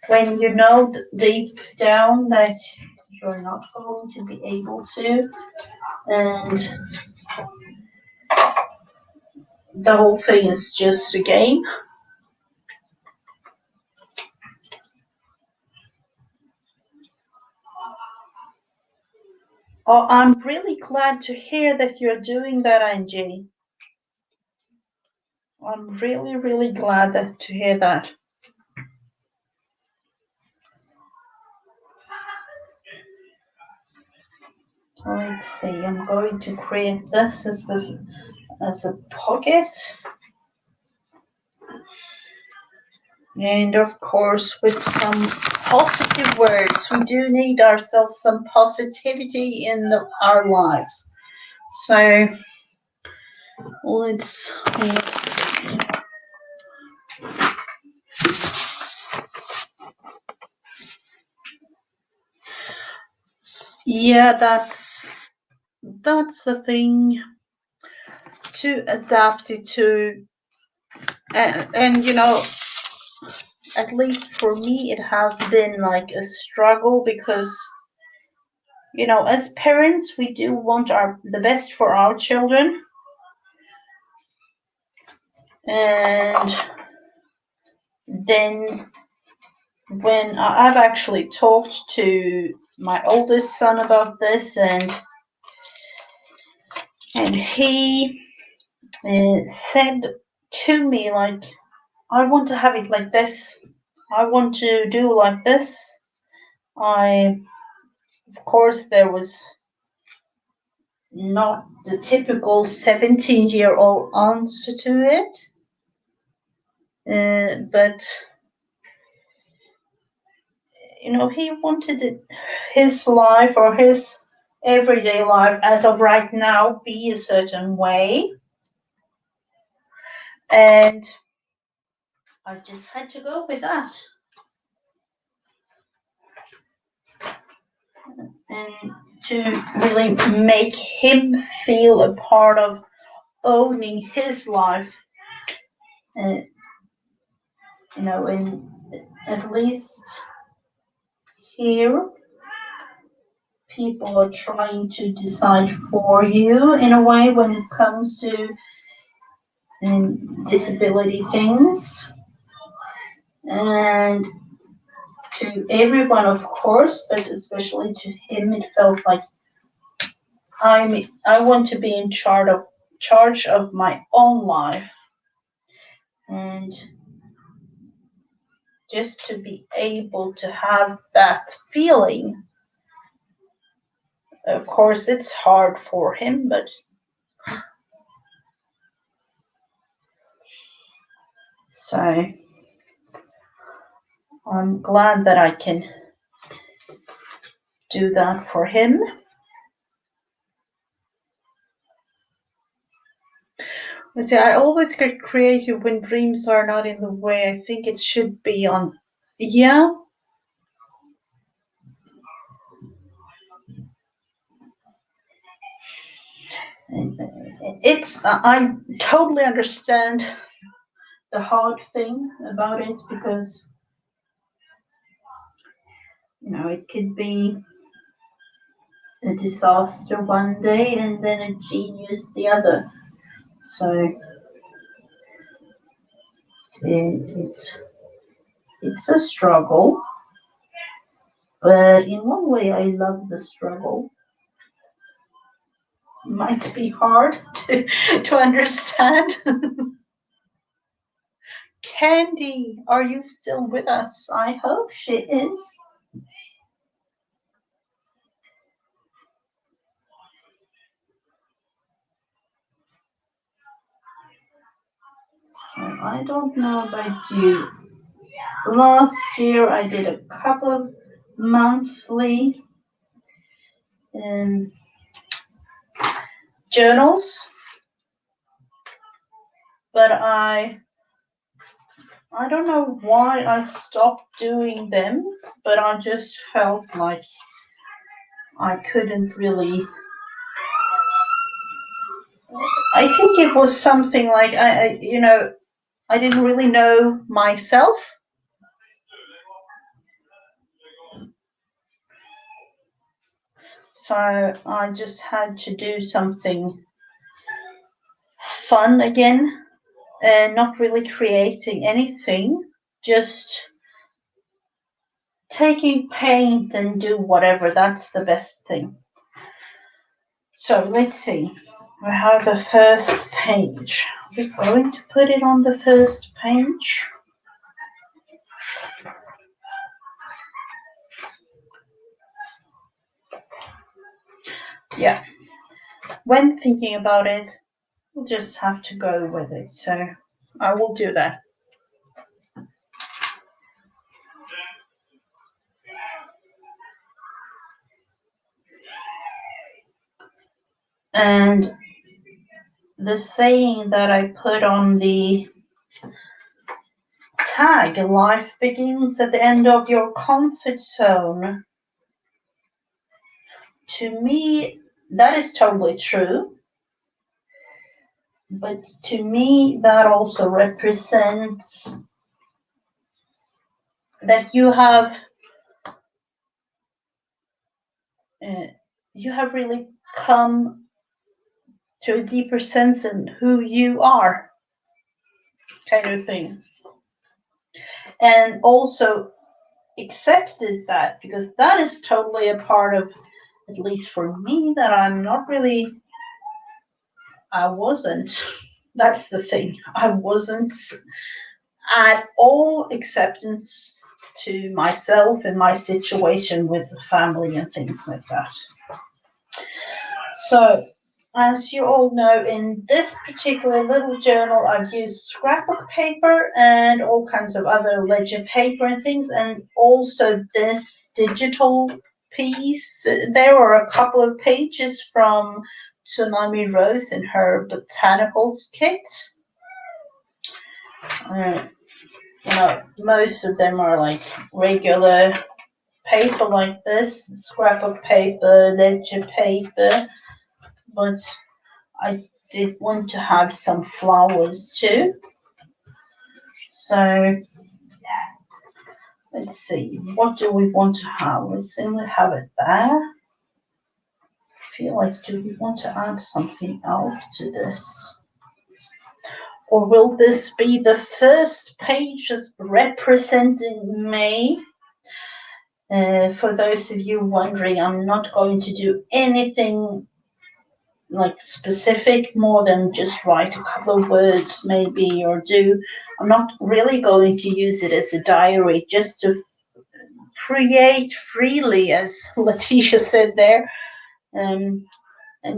when you know deep down that you're not going to be able to, and the whole thing is just a game. Oh, I'm really glad to hear that you're doing that, Angie. I'm really, really glad to hear that. Let's see, I'm going to create this as a pocket. And of course, with some positive words, we do need ourselves some positivity in our lives. So let's see. Yeah, that's the thing, to adapt it to, and at least for me, it has been like a struggle because as parents, we do want the best for our children, and then when I've actually talked to my oldest son about this, and he said to me, like, I want to have it like this. I want to do like this. Of course, there was not the typical 17-year-old answer to it, but he wanted his life or his everyday life as of right now be a certain way. And I just had to go with that. And to really make him feel a part of owning his life. And, and at least here, people are trying to decide for you in a way when it comes to disability things. And to everyone, of course, but especially to him, it felt like I want to be in charge of my own life, and just to be able to have that feeling. Of course, it's hard for him, but so I'm glad that I can do that for him. Let's see, I always get creative when dreams are not in the way I think it should be on. Yeah. I totally understand the hard thing about it, because it could be a disaster one day and then a genius the other. So it's a struggle, but in one way I love the struggle. Might be hard to understand. Candy, are you still with us? I hope she is. So I don't know about you. Last year I did a couple of monthly journals, but I don't know why I stopped doing them, but I just felt like I couldn't really. I think it was something like I didn't really know myself. So I just had to do something fun again, and not really creating anything, just taking paint and do whatever. That's the best thing. So let's see. We have the first page. We're going to put it on the first page. Yeah. When thinking about it, we'll just have to go with it. So I will do that. And the saying that I put on the tag, life begins at the end of your comfort zone. To me, that is totally true. But to me, that also represents that you have really come to a deeper sense in who you are, kind of thing. And also accepted that, because that is totally a part of, at least for me, that I wasn't. That's the thing. I wasn't at all acceptance to myself and my situation with the family and things like that. So, as you all know, in this particular little journal, I've used scrapbook paper and all kinds of other ledger paper and things, and also this digital piece. There were a couple of pages from Tsunami Rose in her botanicals kit. Most of them are like regular paper like this, scrapbook paper, ledger paper, but I did want to have some flowers too. So let's see, what do we want to have? Let's simply have it there. I feel like, do we want to add something else to this? Or will this be the first page as representing me? For those of you wondering, I'm not going to do anything like specific more than just write a couple of words maybe, or I'm not really going to use it as a diary, just to create freely, as Letitia said there. And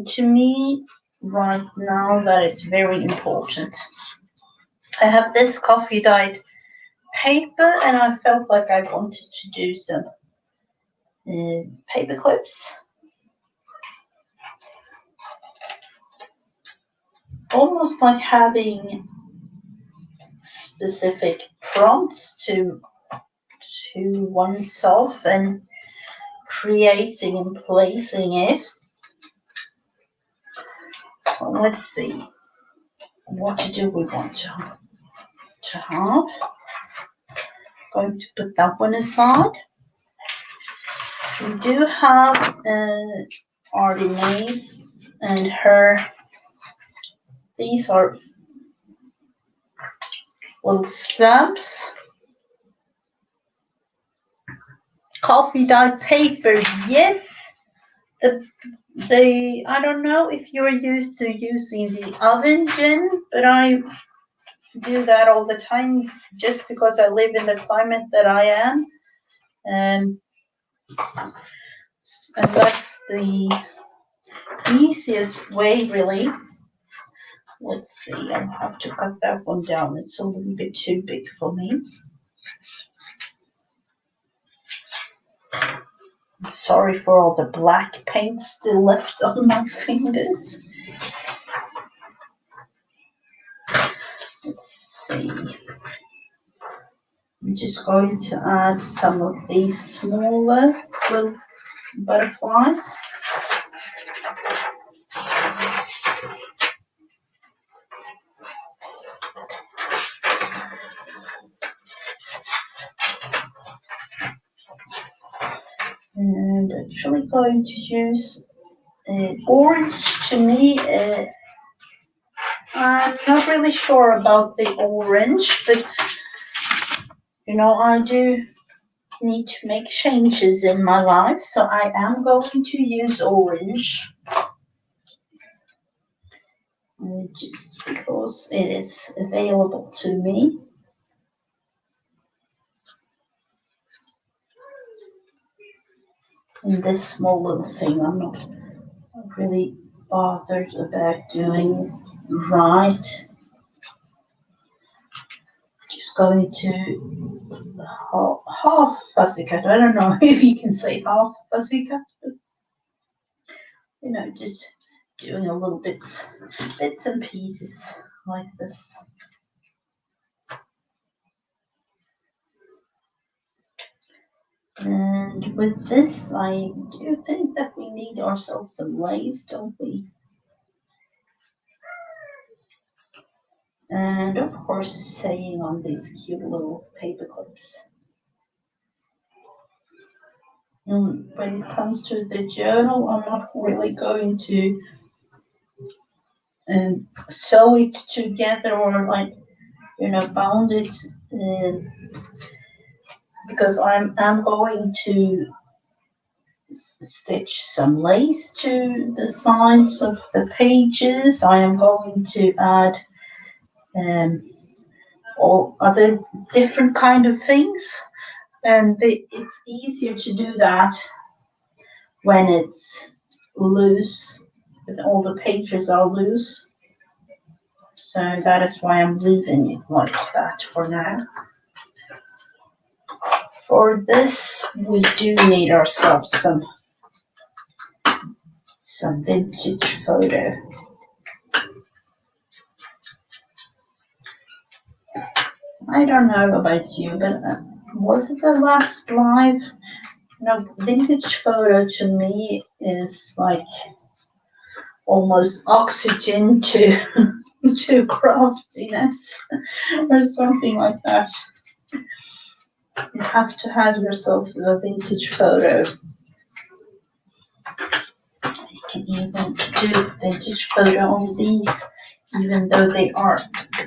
to me right now that is very important. I have this coffee dyed paper and I felt like I wanted to do some paper clips. Almost like having specific prompts to oneself and creating and placing it. So let's see, what do we want to have? Going to put that one aside. We do have Artemis and her. These are little subs. Coffee dyed papers, yes. I don't know if you're used to using the oven, Jen, but I do that all the time just because I live in the climate that I am. And that's the easiest way, really. Let's see, I'll have to cut that one down. It's a little bit too big for me. Sorry for all the black paint still left on my fingers. Let's see. I'm just going to add some of these smaller little butterflies. And actually going to use orange. To me, I'm not really sure about the orange, but I do need to make changes in my life, so I am going to use orange. Just because it is available to me. In this small little thing, I'm not really bothered about doing right. Just going to half fuzzy cut. I don't know if you can say half fuzzy cut, but just doing a little bits and pieces like this. And with this, I do think that we need ourselves some lace, don't we? And of course, staying on these cute little paper clips. And when it comes to the journal, I'm not really going to sew it together or bound it, because I'm going to stitch some lace to the sides of the pages. I am going to add all other different kind of things, and it's easier to do that when it's loose, when all the pages are loose. So that is why I'm leaving it like that for now. For this, we do need ourselves some vintage photo. I don't know about you, but was it the last live? Vintage photo to me is like almost oxygen to to craftiness or something like that. You have to have yourself a vintage photo. You can even do vintage photo on these, even though they are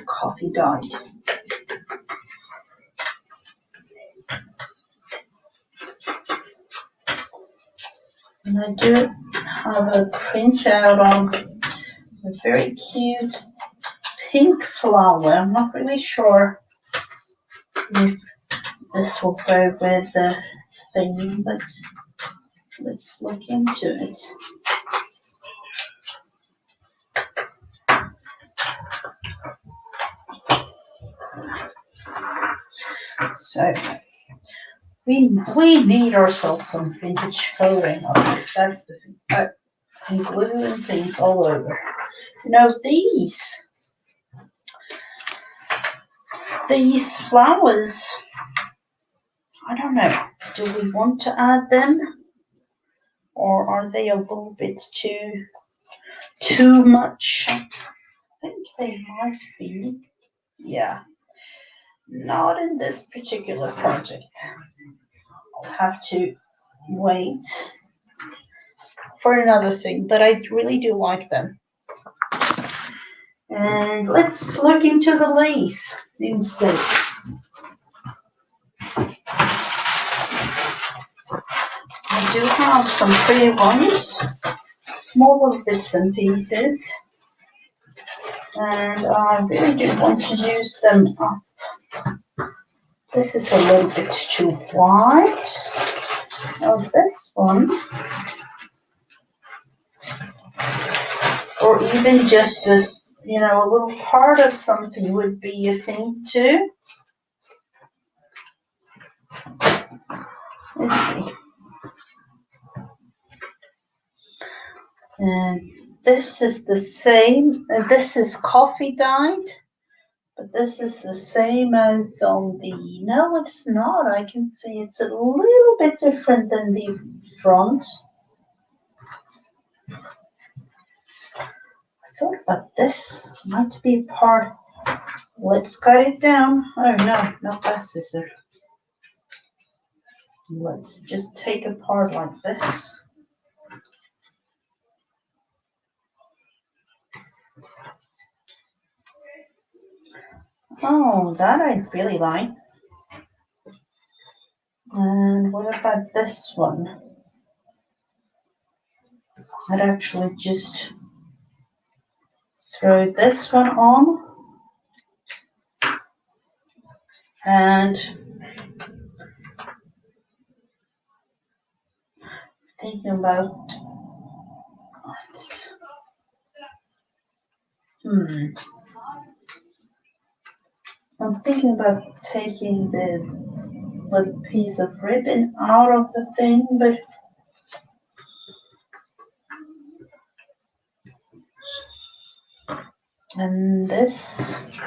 coffee dyed. And I do have a printout on a very cute pink flower. I'm not really sure if this will go with the thing, but let's look into it. So we need ourselves some vintage photo. That's the thing. And glue and things all over. These flowers, I don't know. Do we want to add them, or are they a little bit too much? I think they might be. Yeah, not in this particular project. I'll have to wait for another thing, but I really do like them. And let's look into the lace instead. I do have some pretty ones, small little bits and pieces, and I really do want to use them up. This is a little bit too white. Now this one, or even just a little part of something would be a thing too. Let's see. And this is the same, and this is coffee dyed, but this is the same as on the, no it's not, I can see it's a little bit different than the front. I thought about this, might be a part, let's cut it down. Oh no, not that scissor. Let's just take a part like this. Oh, that I really like. And what about this one? I'd actually just throw this one on. And thinking about I'm thinking about taking the little piece of ribbon out of the thing, but and this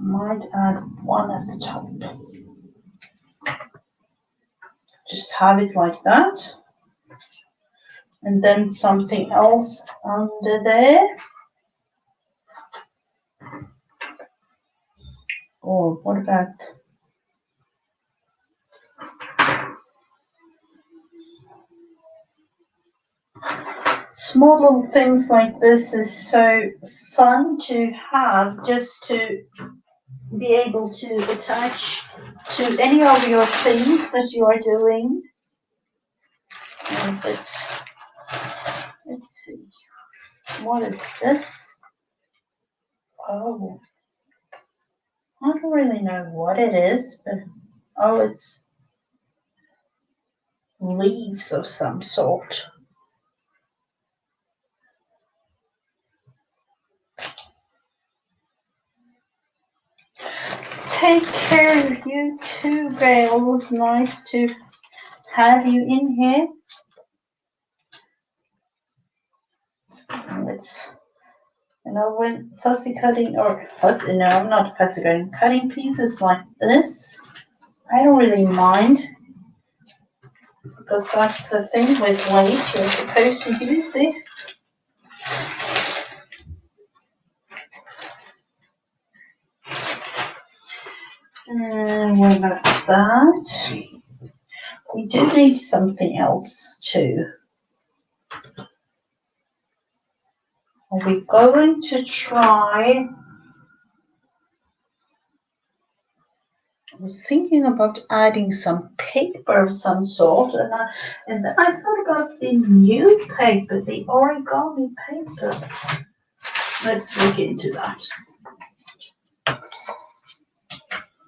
might add one at the top. Just have it like that. And then something else under there. Or what about small little things like this is so fun to have, just to be able to attach to any of your things that you are doing. But let's see, what is this? Oh, I don't really know what it is, but oh, it's leaves of some sort. Take care, you too, Gail. It was nice to have you in here. when fussy cutting no, I'm not fussy cutting, cutting pieces like this, I don't really mind, because that's the thing with weight, you're supposed to use it. And what about that? We do need something else too. Are we going to try? I was thinking about adding some paper of some sort, and then I thought about the new paper, the origami paper. Let's look into that.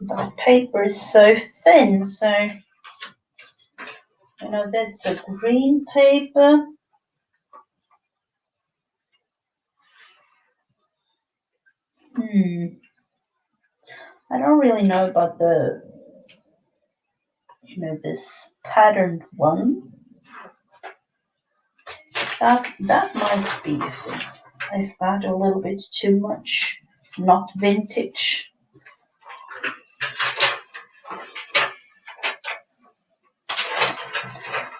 That paper is so thin, so that's a green paper. I don't really know about this patterned one. That might be a thing. Is that a little bit too much? Not vintage?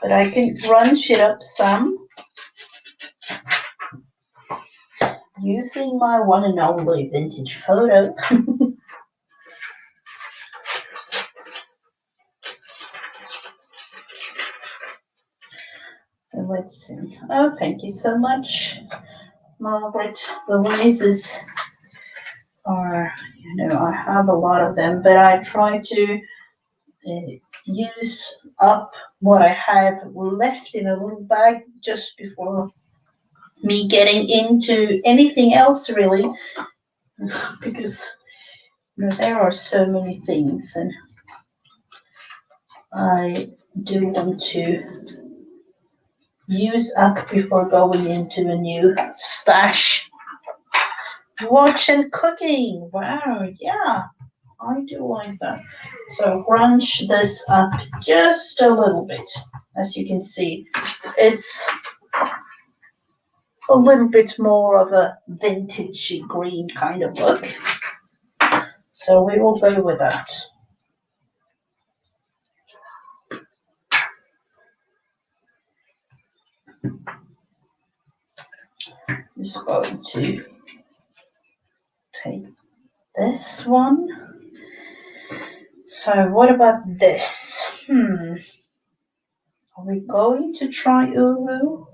But I can crunch it up some using my one and only vintage photo. And let's see. Oh, thank you so much, Margaret. The lasers are, I have a lot of them, but I try to use up what I have left in a little bag just before me getting into anything else, really, because there are so many things, and I do want to use up before going into a new stash. Watch and cooking. Wow, yeah, I do like that. So crunch this up just a little bit. As you can see, it's a little bit more of a vintagey green kind of look. So we will go with that. Just going to take this one. So what about this? Are we going to try Uru?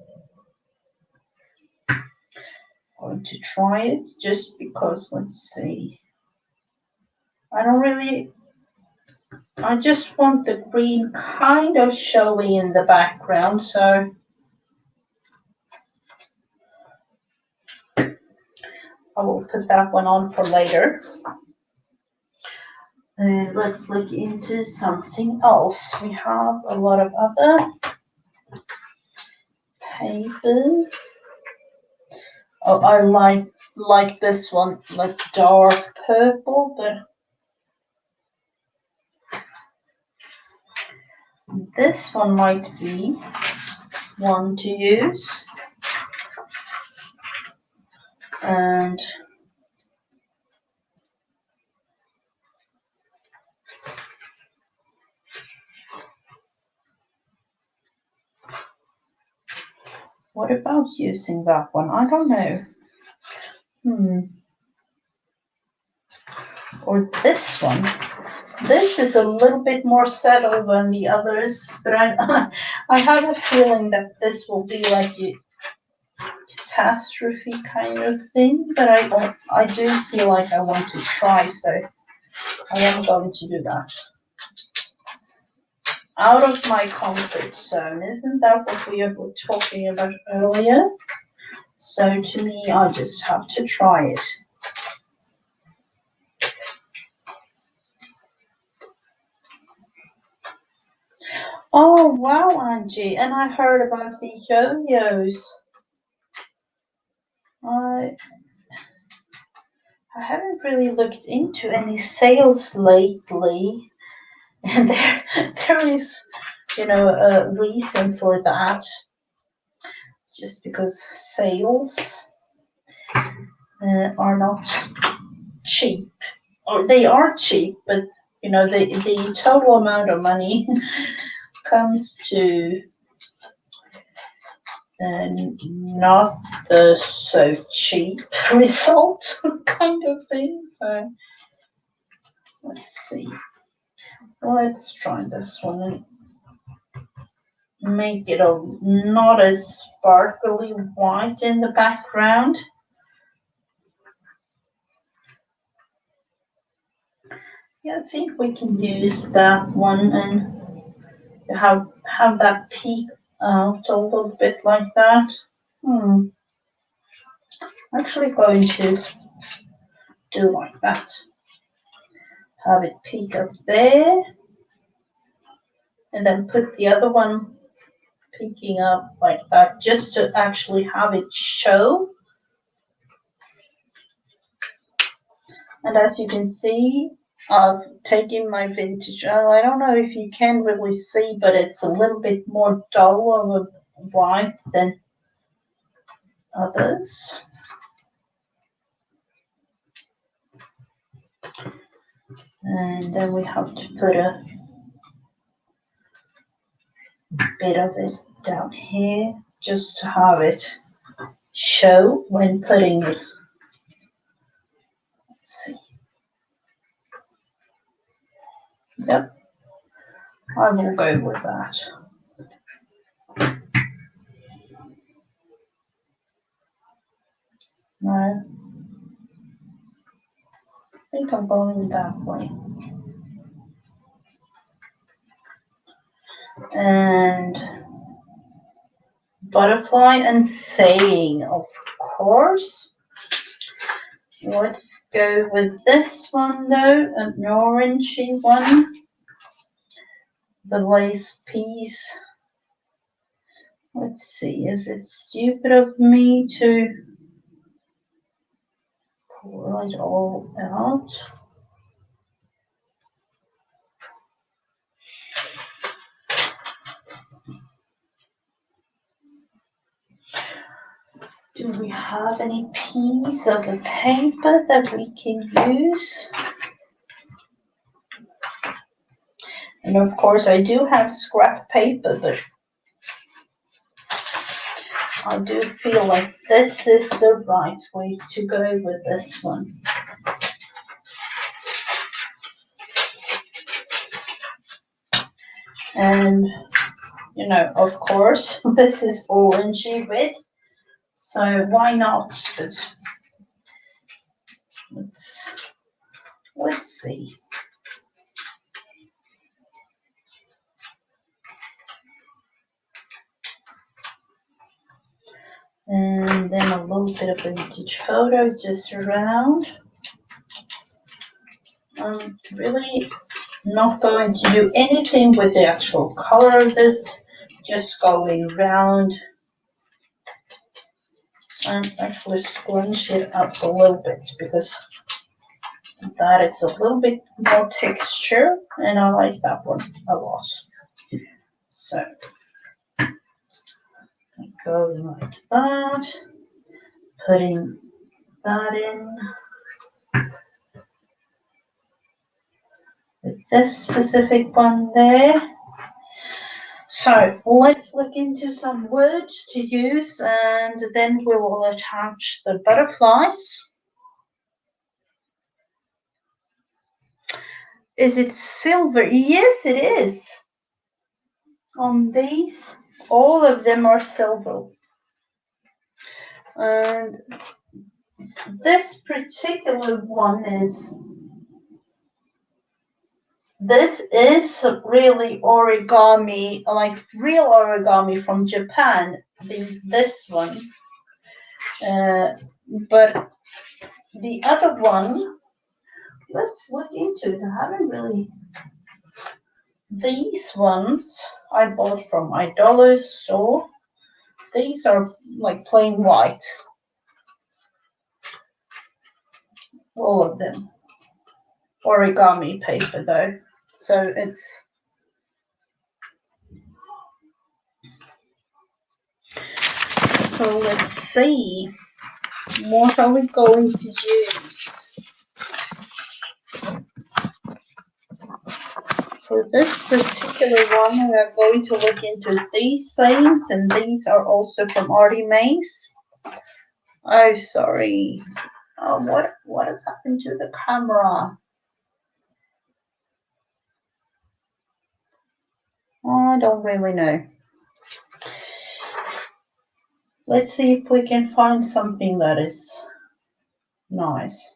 Going to try it just because, let's see. I just want the green kind of showing in the background, so I will put that one on for later. And let's look into something else. We have a lot of other paper. Oh, I like this one, like dark purple, but this one might be one to use. And what about using that one? I don't know. Or this one. This is a little bit more settled than the others, but I have a feeling that this will be like a catastrophe kind of thing, but I do feel like I want to try, so I am going to do that. Out of my comfort zone, isn't that what we were talking about earlier? So to me, I just have to try it. Oh, wow, Angie, and I heard about the yo-yos. I haven't really looked into any sales lately, and there is, a reason for that. Just because sales. are not cheap. Or they are cheap, but you know the total amount of money comes to not the so cheap result kind of thing. So let's see. Let's try this one and make it not as sparkly white in the background. Yeah, I think we can use that one and have that peek out a little bit like that. I'm actually going to do like that. Have it peek up there, and then put the other one peeking up like that, just to actually have it show. And as you can see, I've taken my vintage. I don't know if you can really see, but it's a little bit more dull of a white than others. And then we have to put a bit of it down here just to have it show when putting it. Let's see. Yep, I will go with that. No, I think I'm going that way. And butterfly and saying, of course. Let's go with this one though, an orangey one. The lace piece. Let's see, is it stupid of me to pull it all out? Do we have any piece of the paper that we can use? And of course I do have scrap paper, but I do feel like this is the right way to go with this one. And, you know, of course, this is orangey red, so why not? But let's see. And then a little bit of vintage photo just around. I'm really not going to do anything with the actual color of this, just going around and actually scrunch it up a little bit because that is a little bit more texture and I like that one a lot. So going like that, putting that in with this specific one there. So let's look into some words to use and then we will attach the butterflies. Is it silver? Yes, it is. On these, all of them are silver. And this particular one is really origami, like real origami from Japan, this one. But the other one, let's look into it. I haven't really. These ones I bought from my dollar store. These are like plain white. All of them. Origami paper though. So it's so let's see. What are we going to use? For this particular one, we are going to look into these things, and these are also from Artie Mays. Oh, sorry. Oh, what has happened to the camera? I don't really know. Let's see if we can find something that is nice.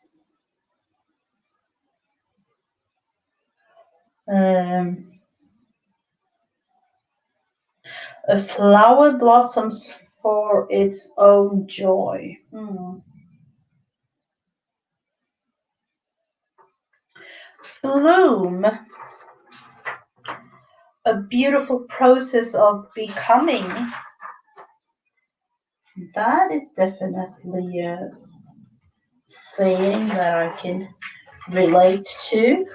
A flower blossoms for its own joy. Bloom, a beautiful process of becoming. That is definitely a saying that I can relate to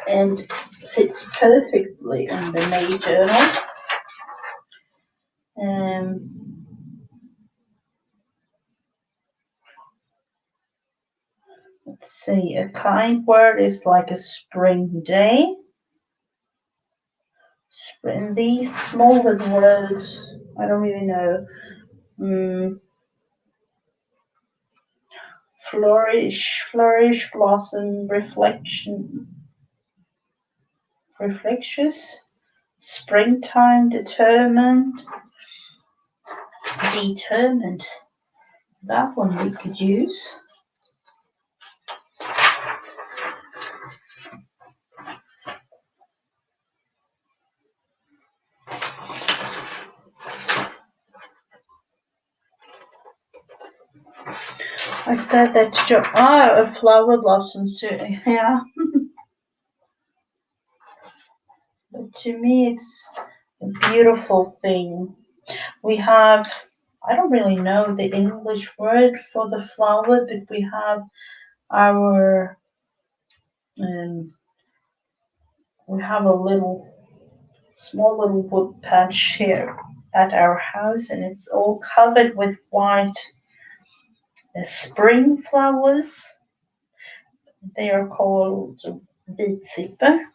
and fits perfectly in the May journal. Let's see, a kind word is like a spring day. Spring, these small little words, I don't really know. Flourish, blossom, reflectious, springtime, determined. That one we could use. I said that a flower blossoms, yeah. But to me, it's a beautiful thing. We have, I don't really know the English word for the flower, but we have our, we have a small little wood patch here at our house, and it's all covered with white spring flowers. They are called Vitsipper,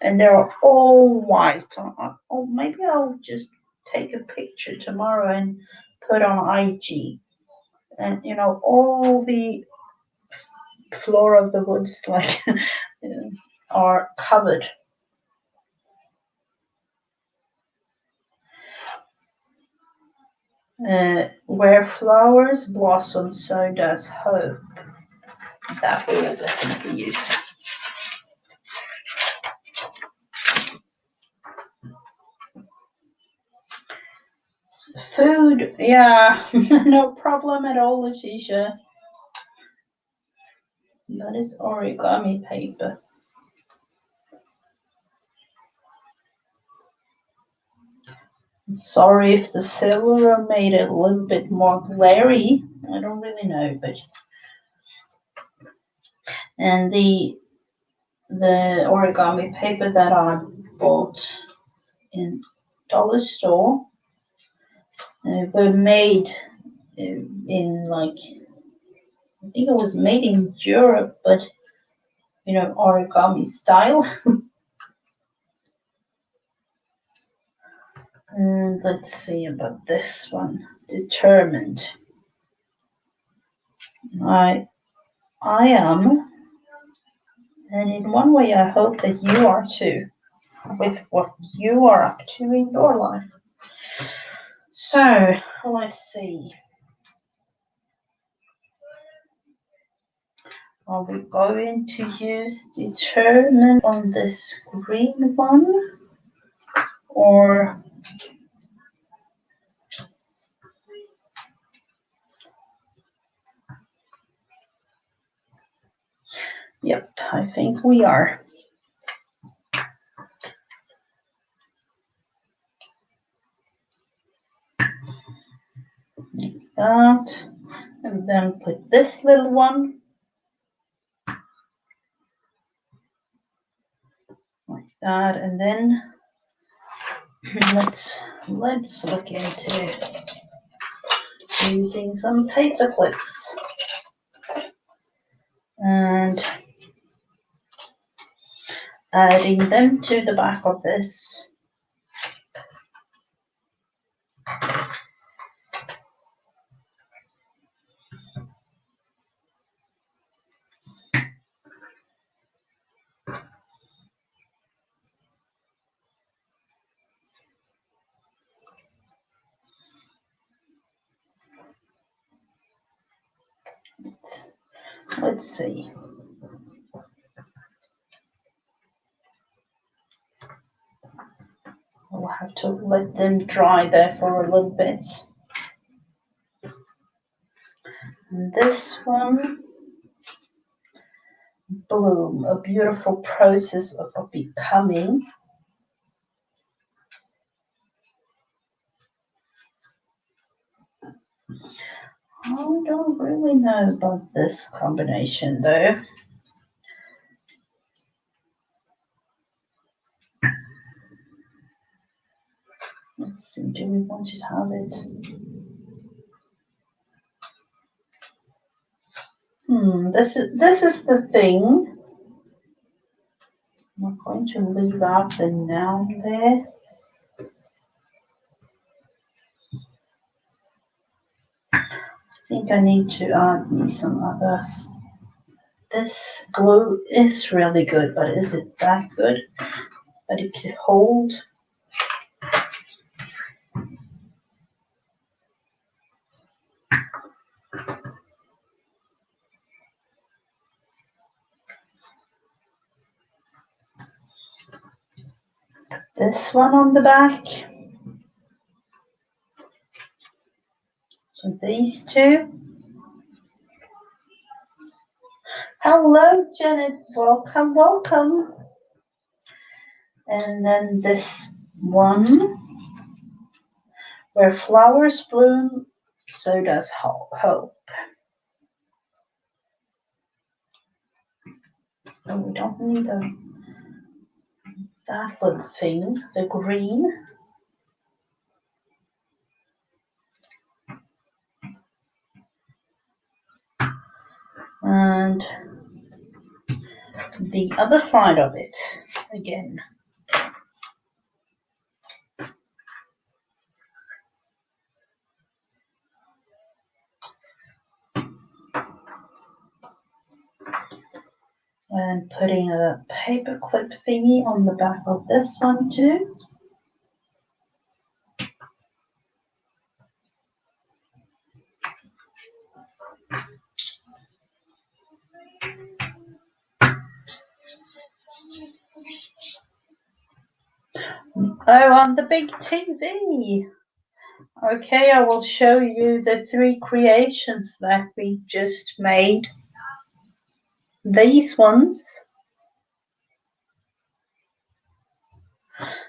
and they're all white. Or maybe I'll just take a picture tomorrow and put on IG. And all the floor of the woods like are covered. Where flowers blossom, so does hope. That we will definitely use. Food, yeah, no problem at all, Letitia. That is origami paper. Sorry if the silver made it a little bit more glary. I don't really know, but and the origami paper that I bought in dollar store were made in like, I think it was made in Europe, but origami style. And let's see about this one. Determined. I am, and in one way I hope that you are too, with what you are up to in your life. So let's see. Are we going to use determined on this green one, or yep, I think we are. Like that, and then put this little one like that, and then let's look into using some paper clips and adding them to the back of this. Let's see. I'll have to let them dry there for a little bit. And this one, Bloom, a beautiful process of becoming. I don't really know about this combination though. Let's see, do we want to have it? This is the thing. I'm going to leave out the noun there. I think I need to add me some others. This glue is really good, but is it that good that it could hold? This one on the back. So these two. Hello, Janet. Welcome, welcome. And then this one, where flowers bloom, so does hope. Oh, we don't need that little thing, the green. And the other side of it again. And putting a paper clip thingy on the back of this one too. Oh, on the big TV. Okay, I will show you the 3 creations that we just made. These ones.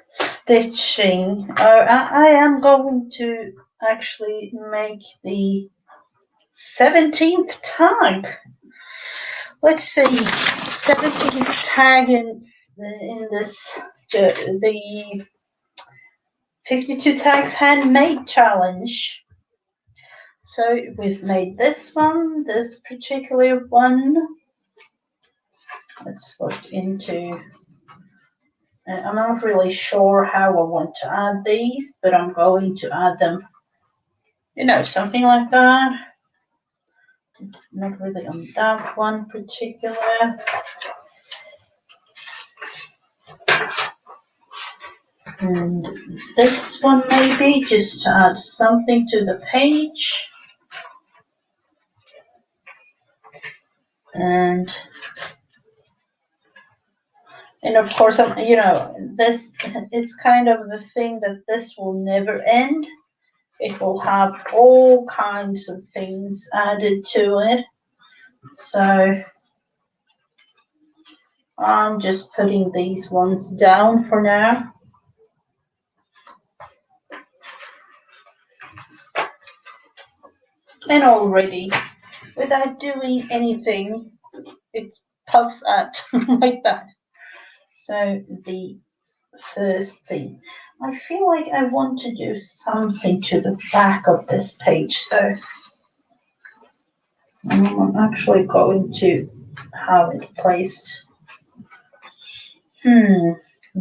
Stitching. I am going to actually make the 17th tag. Let's see, 17th tag in this, the 52 tags handmade challenge. So we've made this one, this particular one. Let's look into, I'm not really sure how I want to add these, but I'm going to add them, you know, something like that. Not really on that one particular. And this one maybe, just to add something to the page. And of course, you know, this, it's kind of the thing that this will never end. It will have all kinds of things added to it. So I'm just putting these ones down for now. And already, without doing anything, it puffs out like that. So the first thing. I feel like I want to do something to the back of this page though. I'm actually going to have it placed.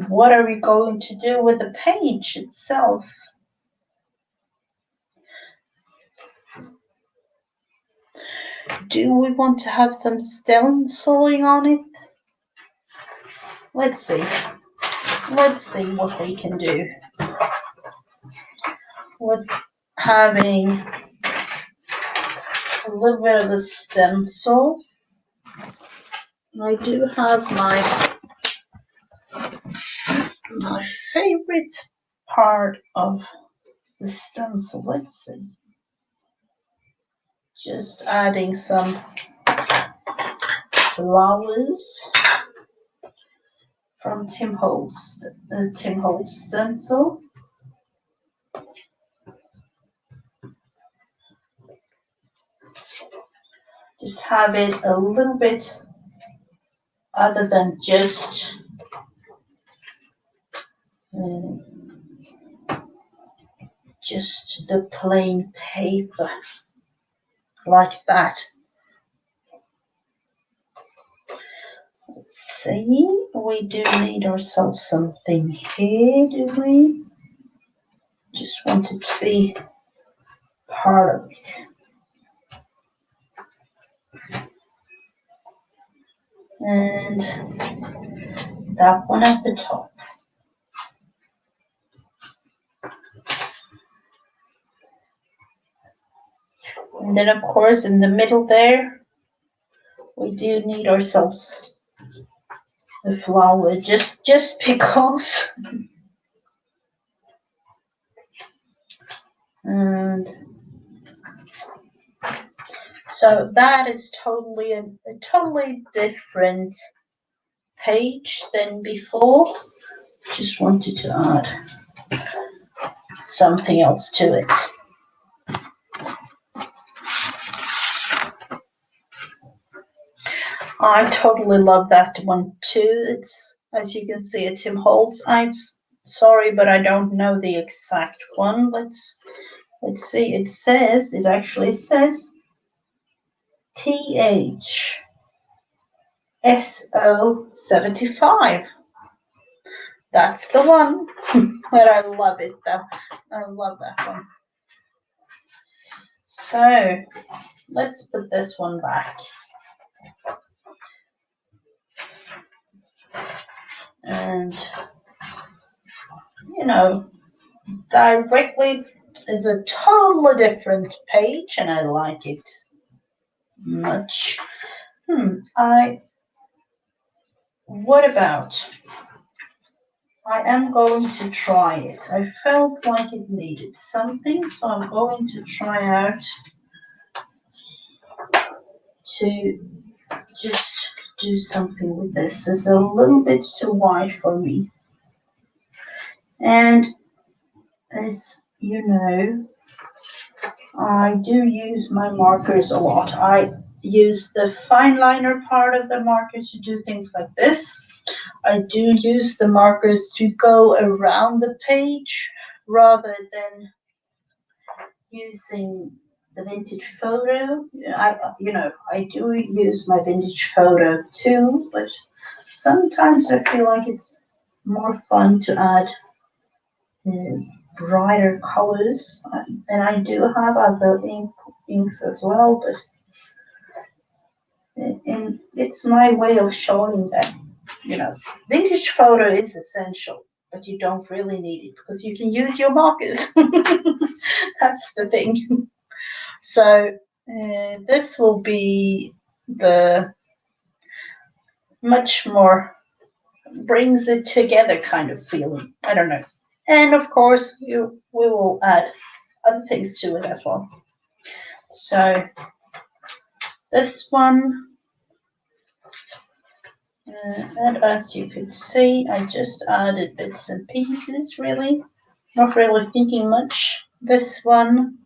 What are we going to do with the page itself? Do we want to have some stenciling on it? Let's see. Let's see what we can do with having a little bit of a stencil. I do have my favorite part of the stencil. Let's see. Just adding some flowers from Tim Holtz stencil. Just have it a little bit other than just the plain paper like that. Let's see, we do need ourselves something here, do we? Just want it to be part of it. And that one at the top. And then of course in the middle there, we do need ourselves a flower just because. And so that is totally a totally different page than before. Just wanted to add something else to it. I totally love that one too. It's, as you can see, a Tim Holtz. I'm sorry, but I don't know the exact one. Let's see. It actually says THSO75. That's the one. But I love it though. I love that one. So let's put this one back. And directly is a totally different page, and I like it much. What about? I am going to try it. I felt like it needed something, so I'm going to try out to just do something with this. It's a little bit too wide for me. And as you know, I do use my markers a lot. I use the fine liner part of the marker to do things like this. I do use the markers to go around the page rather than using the vintage photo. I do use my vintage photo too, but sometimes I feel like it's more fun to add brighter colors, and I do have other inks as well, but it's my way of showing that vintage photo is essential, but you don't really need it because you can use your markers. That's the thing. So this will be the much more brings it together kind of feeling. I don't know. And of course, we will add other things to it as well. So this one, and as you could see, I just added bits and pieces, really. Not really thinking much. This one.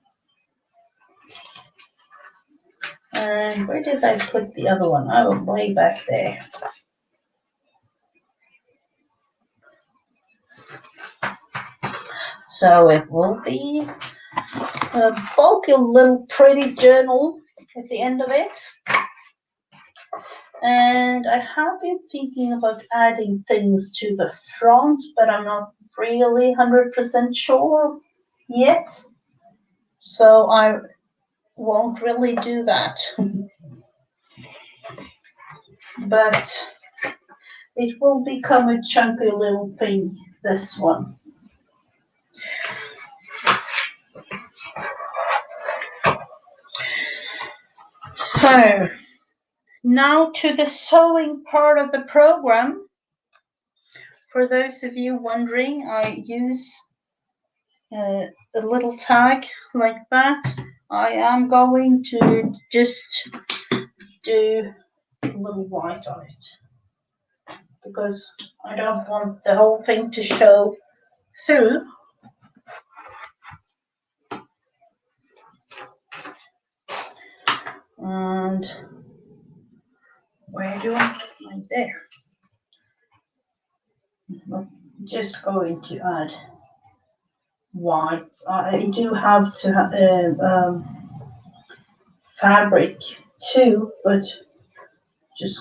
And where did I put the other one? Oh, way back there. So it will be a bulky little pretty journal at the end of it. And I have been thinking about adding things to the front, but I'm not really 100% sure yet. So I won't really do that. But it will become a chunky little thing, this one. So now to the sewing part of the program. For those of you wondering, I use a little tag like that. I am going to just do a little white on it because I don't want the whole thing to show through. And where do I put mine? There. I'm just going to add white. I do have to have fabric too, but just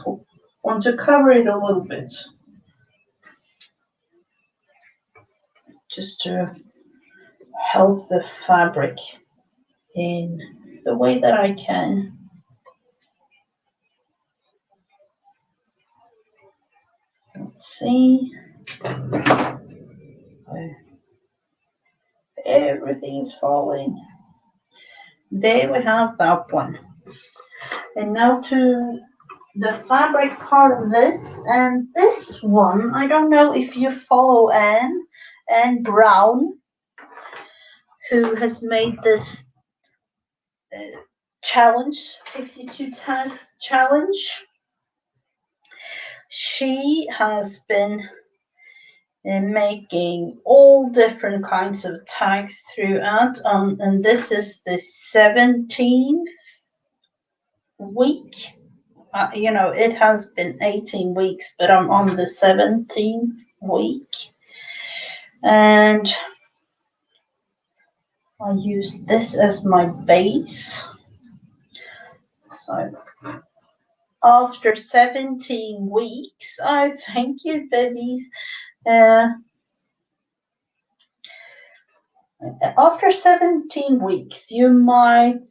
want to cover it a little bit just to help the fabric in the way that I can. Let's see. Everything's falling. There we have that one. And now to the fabric part of this. And this one, I don't know if you follow Anne Brown, who has made this challenge, 52 tags challenge. She has been making all different kinds of tags throughout, and this is the 17th week. It has been 18 weeks, but I'm on the 17th week, and I use this as my base. So after 17 weeks, oh, thank you, babies. After 17 weeks, you might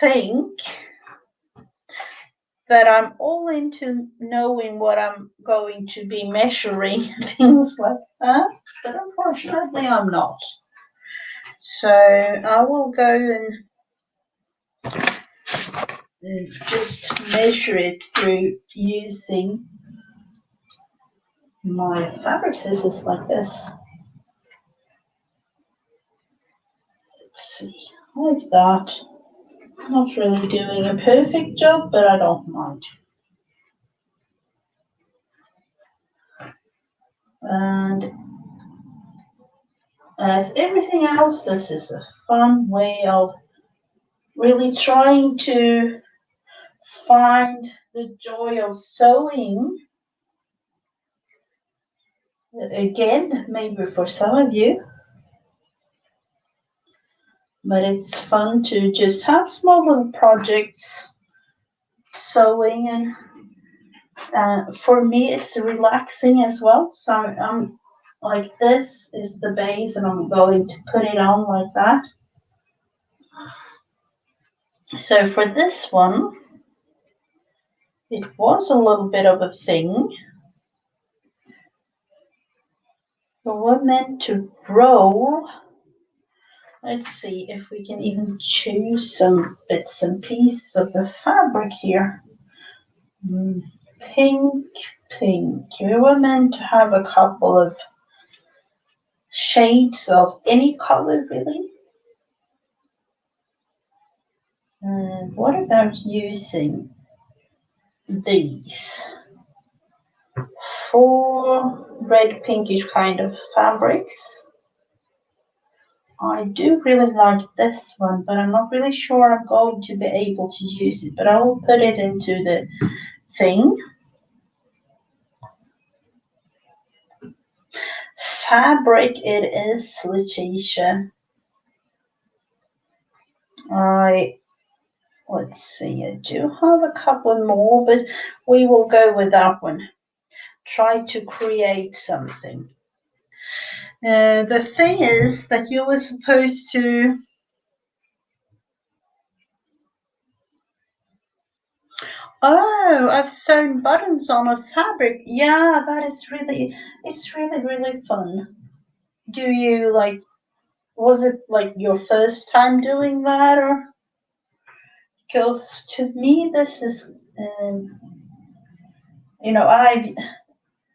think that I'm all into knowing what I'm going to be measuring, things like that, but unfortunately I'm not. So I will go and just measure it through using my fabric scissors like this. Let's see, like that. Not really doing a perfect job, but I don't mind. And as everything else, this is a fun way of really trying to find the joy of sewing. Again, maybe for some of you, but it's fun to just have small little projects sewing, and for me it's relaxing as well. So I'm like, this is the base and I'm going to put it on like that. So for this one, it was a little bit of a thing. But we're meant to roll. Let's see if we can even choose some bits and pieces of the fabric here. Pink. We were meant to have a couple of shades of any color, really. And what about using these 4 red pinkish kind of fabrics? I do really like this one, but I'm not really sure I'm going to be able to use it, but I will put it into the thing. fabric it is, Letitia? Let's see, I do have a couple more, but we will go with that one. Try to create something. The thing is that you were supposed to... Oh, I've sewn buttons on a fabric. Yeah, that is really, it's really, really fun. Do you was it like your first time doing that, or? Because to me, this is,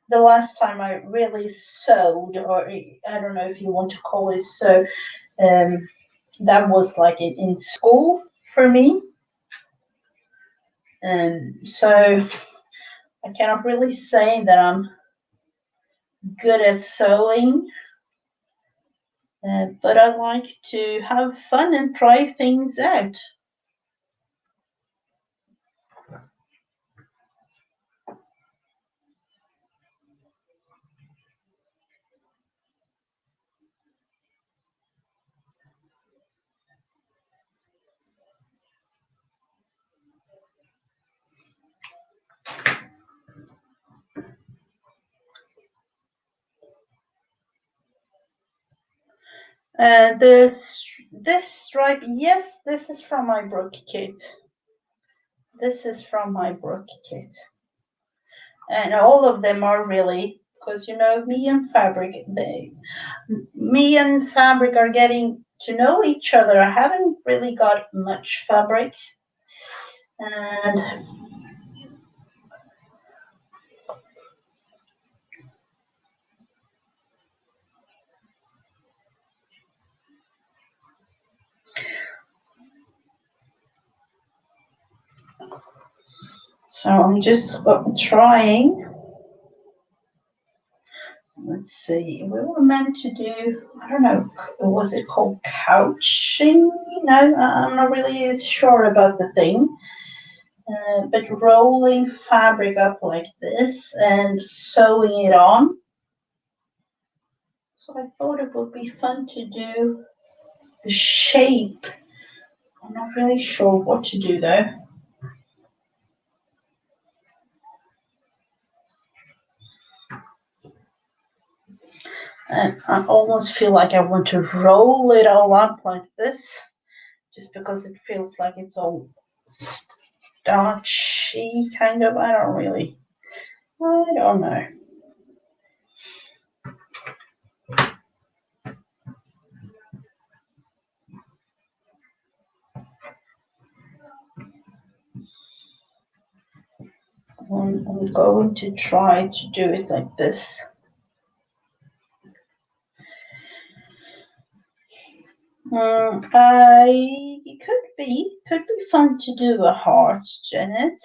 the last time I really sewed, or I don't know if you want to call it so, that was like in school for me. And so I cannot really say that I'm good at sewing, but I like to have fun and try things out. This stripe, yes, this is from my Brook kit. This is from my Brook kit. And all of them are really, because me and fabric are getting to know each other. I haven't really got much fabric. And so I'm just trying. Let's see, we were meant to do, I don't know, was it called couching? No, I'm not really sure about the thing. But rolling fabric up like this and sewing it on. So I thought it would be fun to do the shape. I'm not really sure what to do though. And I almost feel like I want to roll it all up like this, just because it feels like it's all starchy, kind of. I don't know. I'm going to try to do it like this. It could be fun to do a heart, Janet.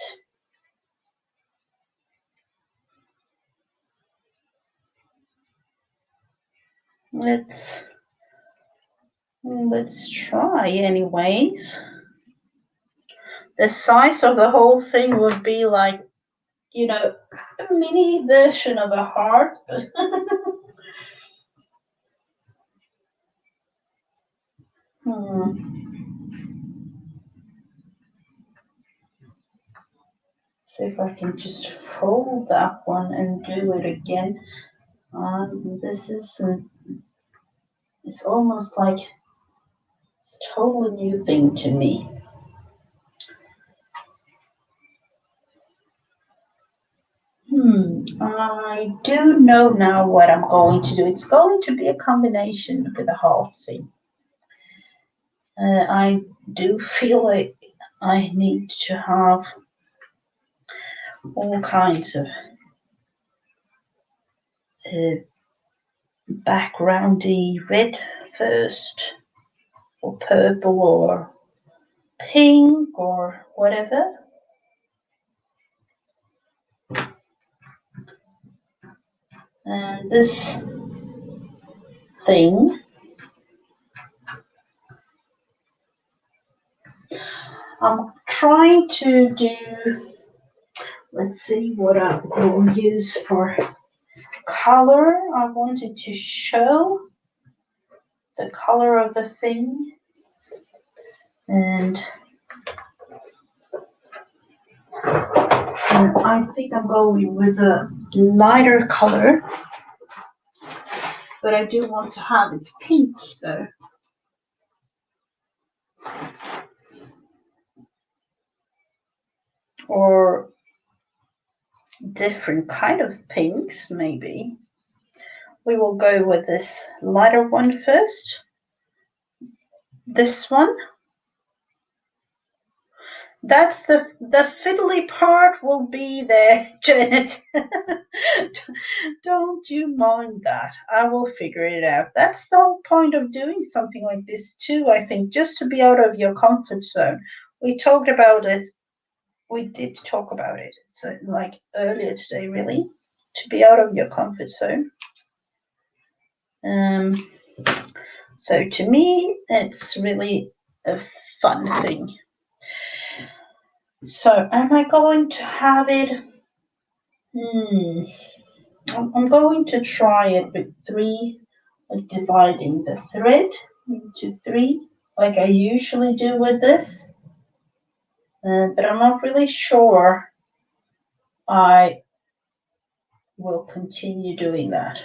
Let's try anyways. The size of the whole thing would be like, a mini version of a heart. See if I can just fold that one and do it again. This is it's almost like it's a totally new thing to me. I do know now what I'm going to do. It's going to be a combination with the heart thing. I do feel like I need to have all kinds of backgroundy red first, or purple, or pink, or whatever. And this thing, I'm trying to do, let's see what I will use for color. I wanted to show the color of the thing, and I think I'm going with a lighter color, but I do want to have it pink though. Or different kind of pinks, maybe. We will go with this lighter one first. This one. That's the fiddly part will be there, Janet. Don't you mind that. I will figure it out. That's the whole point of doing something like this too, I think, just to be out of your comfort zone. We talked about it. We did talk about it. It's like earlier today, really, to be out of your comfort zone. So to me, it's really a fun thing. So am I going to have it? I'm going to try it with 3, like dividing the thread into 3, like I usually do with this. But I'm not really sure I will continue doing that.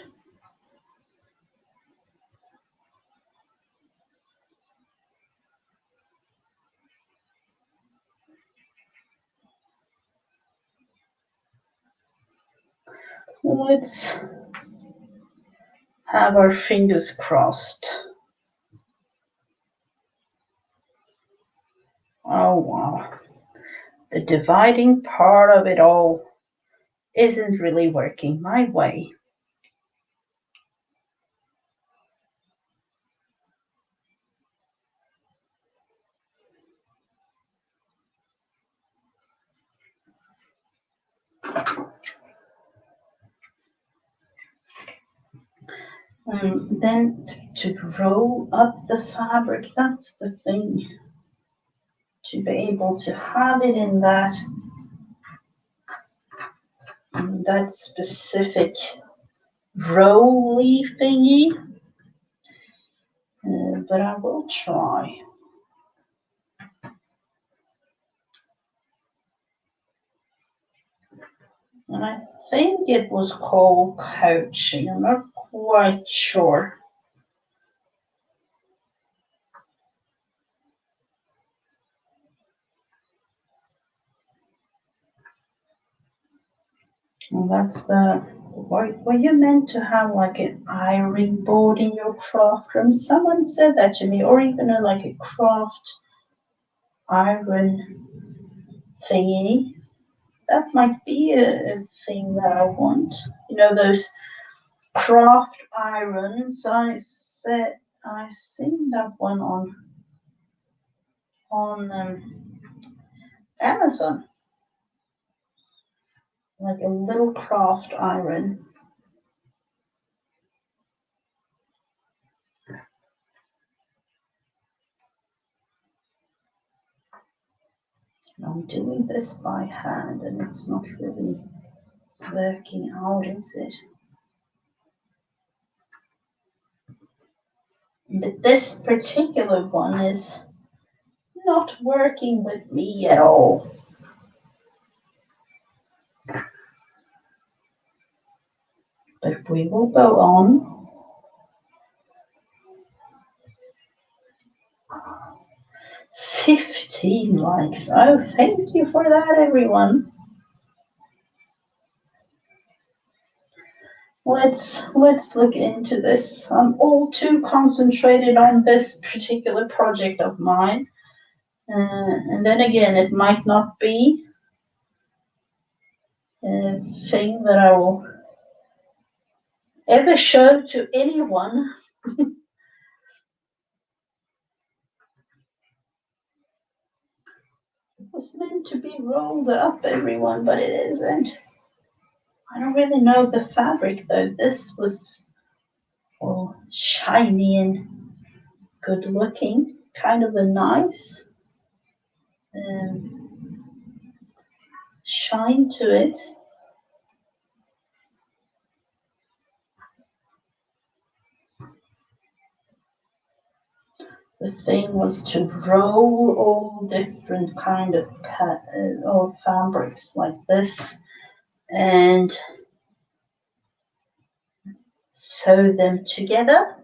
Let's have our fingers crossed. Oh wow. The dividing part of it all isn't really working my way. Then to roll up the fabric, that's the thing. To be able to have it in that specific rolly thingy. But I will try. And I think it was called couching. I'm not quite sure. And that's the, were you meant to have like an ironing board in your craft room? Someone said that to me, or even like a craft iron thingy. That might be a thing that I want. You know, those craft irons. I seen that one on Amazon. Like a little craft iron. I'm doing this by hand and it's not really working out, is it? But this particular one is not working with me at all. But we will go on. 15 likes. Oh, thank you for that, everyone. Let's look into this. I'm all too concentrated on this particular project of mine. And then again, it might not be a thing that I will ever show to anyone. It was meant to be rolled up, everyone, but it isn't. I don't really know the fabric though. This was all shiny and good looking, kind of a nice shine to it. the thing was to roll all different kind of fabrics like this and sew them together.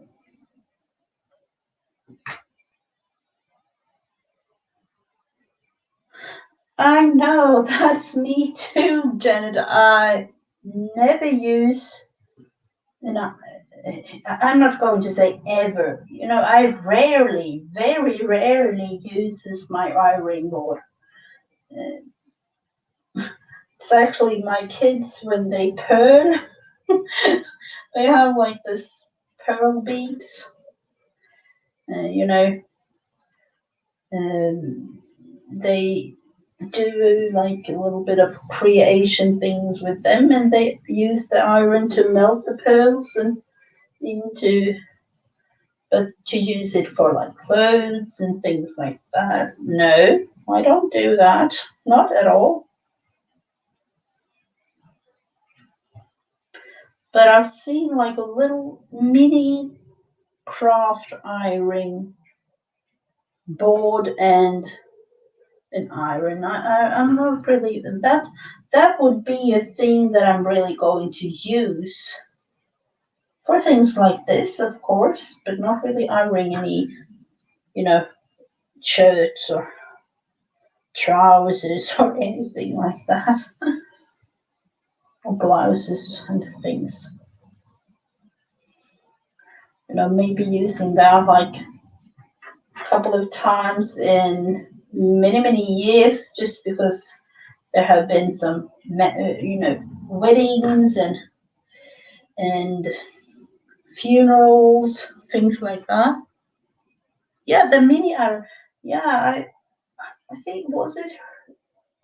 I know, that's me too, Janet. I never use, I'm not going to say ever. I rarely, very rarely uses my ironing board. It's actually my kids when they purl. They have like this pearl beads. They do like a little bit of creation things with them, and they use the iron to melt the pearls and into, but to use it for like clothes and things like that. No, I don't do that. Not at all. But I've seen like a little mini craft iron board and an iron. I'm not really that would be a thing that I'm really going to use for things like this, of course, but not really ironing any, shirts or trousers or anything like that, or blouses and things. Maybe using that like a couple of times in many, many years, just because there have been some, weddings and funerals, things like that. Yeah, the mini are. Yeah, I think, was it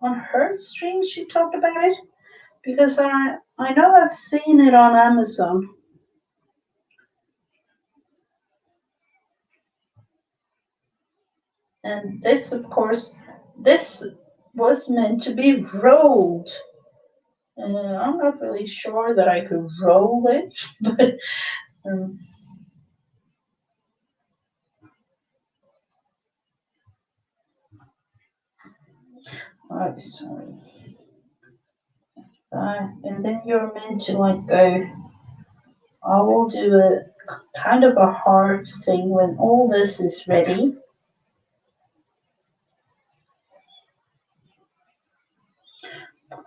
on her stream she talked about it? Because I know I've seen it on Amazon. And this, of course, this was meant to be rolled. I'm not really sure that I could roll it, but I'm sorry. And then you're meant to like go. I will do a kind of a heart thing when all this is ready.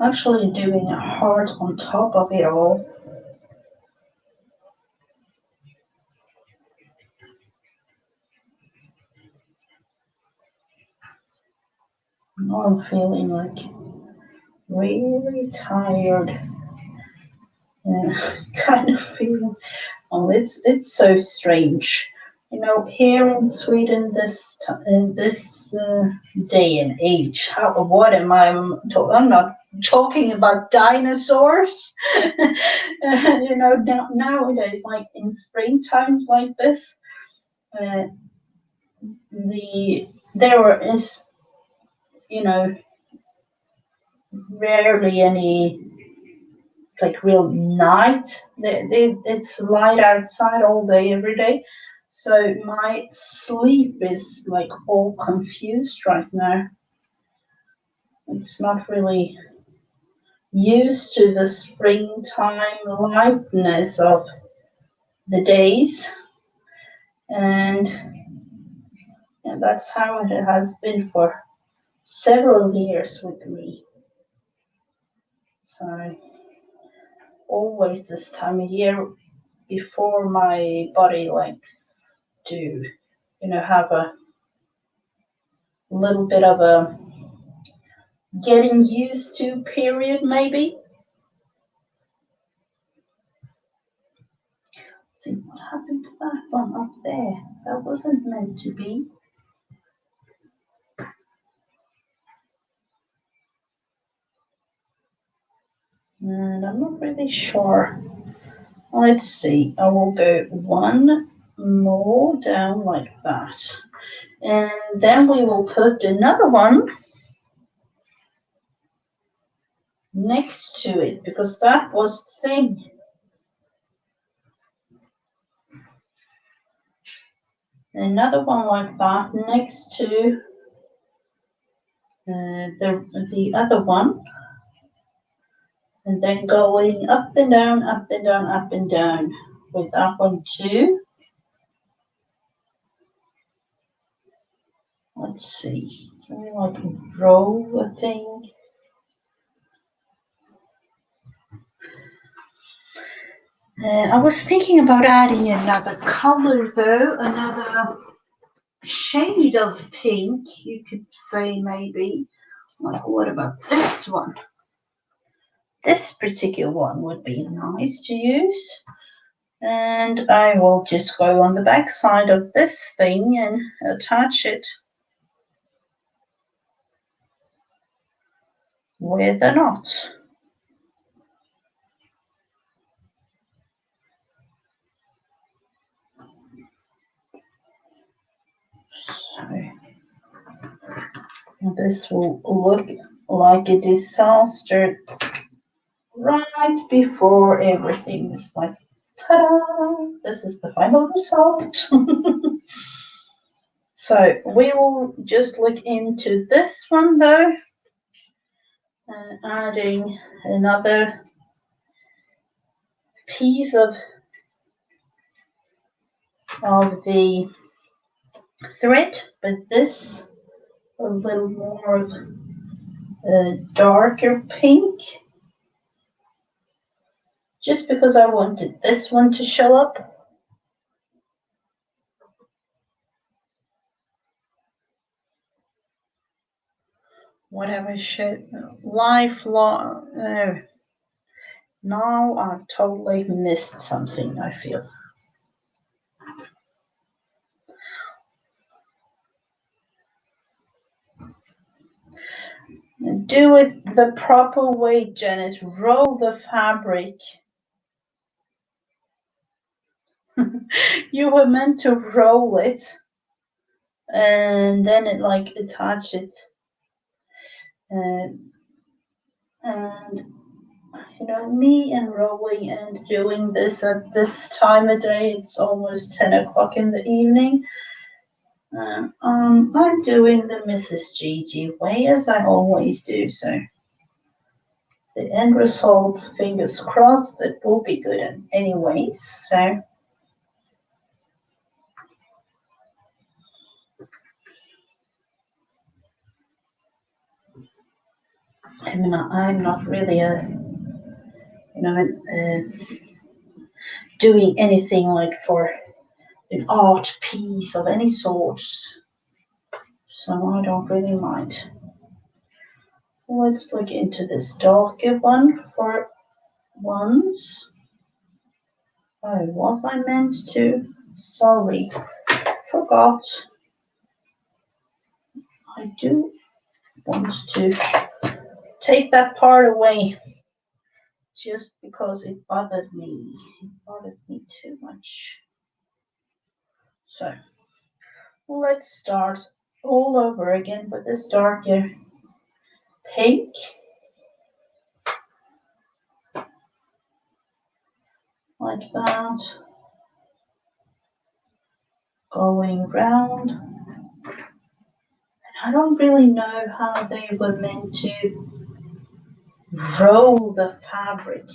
Actually doing a heart on top of it all. Now I'm feeling like really tired. Kind of feeling. Oh, it's so strange. Here in Sweden, this day and age, what am I? I'm not talking about dinosaurs. Nowadays, like in spring times like this, uh, there is, rarely any like real night. It's light outside all day, every day. So my sleep is like all confused right now. It's not really used to the springtime lightness of the days. And that's how it has been for several years with me. So always this time of year before my body likes to, have a little bit of a getting used to period, maybe. Let's see what happened to that one up there. That wasn't meant to be. And I'm not really sure. Let's see. I will go one more down like that. And then we will put another one next to it, because that was the thing. Another one like that next to the other one, and then going up and down, up and down, up and down with that one too. Let's see, can we like roll the thing? I was thinking about adding another color though, another shade of pink, you could say maybe. Like, what about this one? This particular one would be nice to use. And I will just go on the back side of this thing and attach it with a knot. So this will look like a disaster right before everything is like, ta-da! This is the final result. So we will just look into this one though, adding another piece of the thread, but this a little more of a darker pink, just because I wanted this one to show up. Whatever shade, lifelong. Now I've totally missed something, I feel. Do it the proper way, Janice. Roll the fabric. You were meant to roll it and then it like attach it. And you know, me and rolling and doing this at this time of day, it's almost 10 o'clock in the evening. I'm doing the Mrs. Gigi way as I always do, so the end result, fingers crossed, that will be good anyways. So I mean, I'm not really doing anything like for an art piece of any sort, so I don't really mind. Let's look into this darker one for once. Oh, was I meant to? Sorry, forgot. I do want to take that part away just because it bothered me. It bothered me too much. So let's start all over again with this darker pink. Like that. Going round. I don't really know how they were meant to roll the fabric.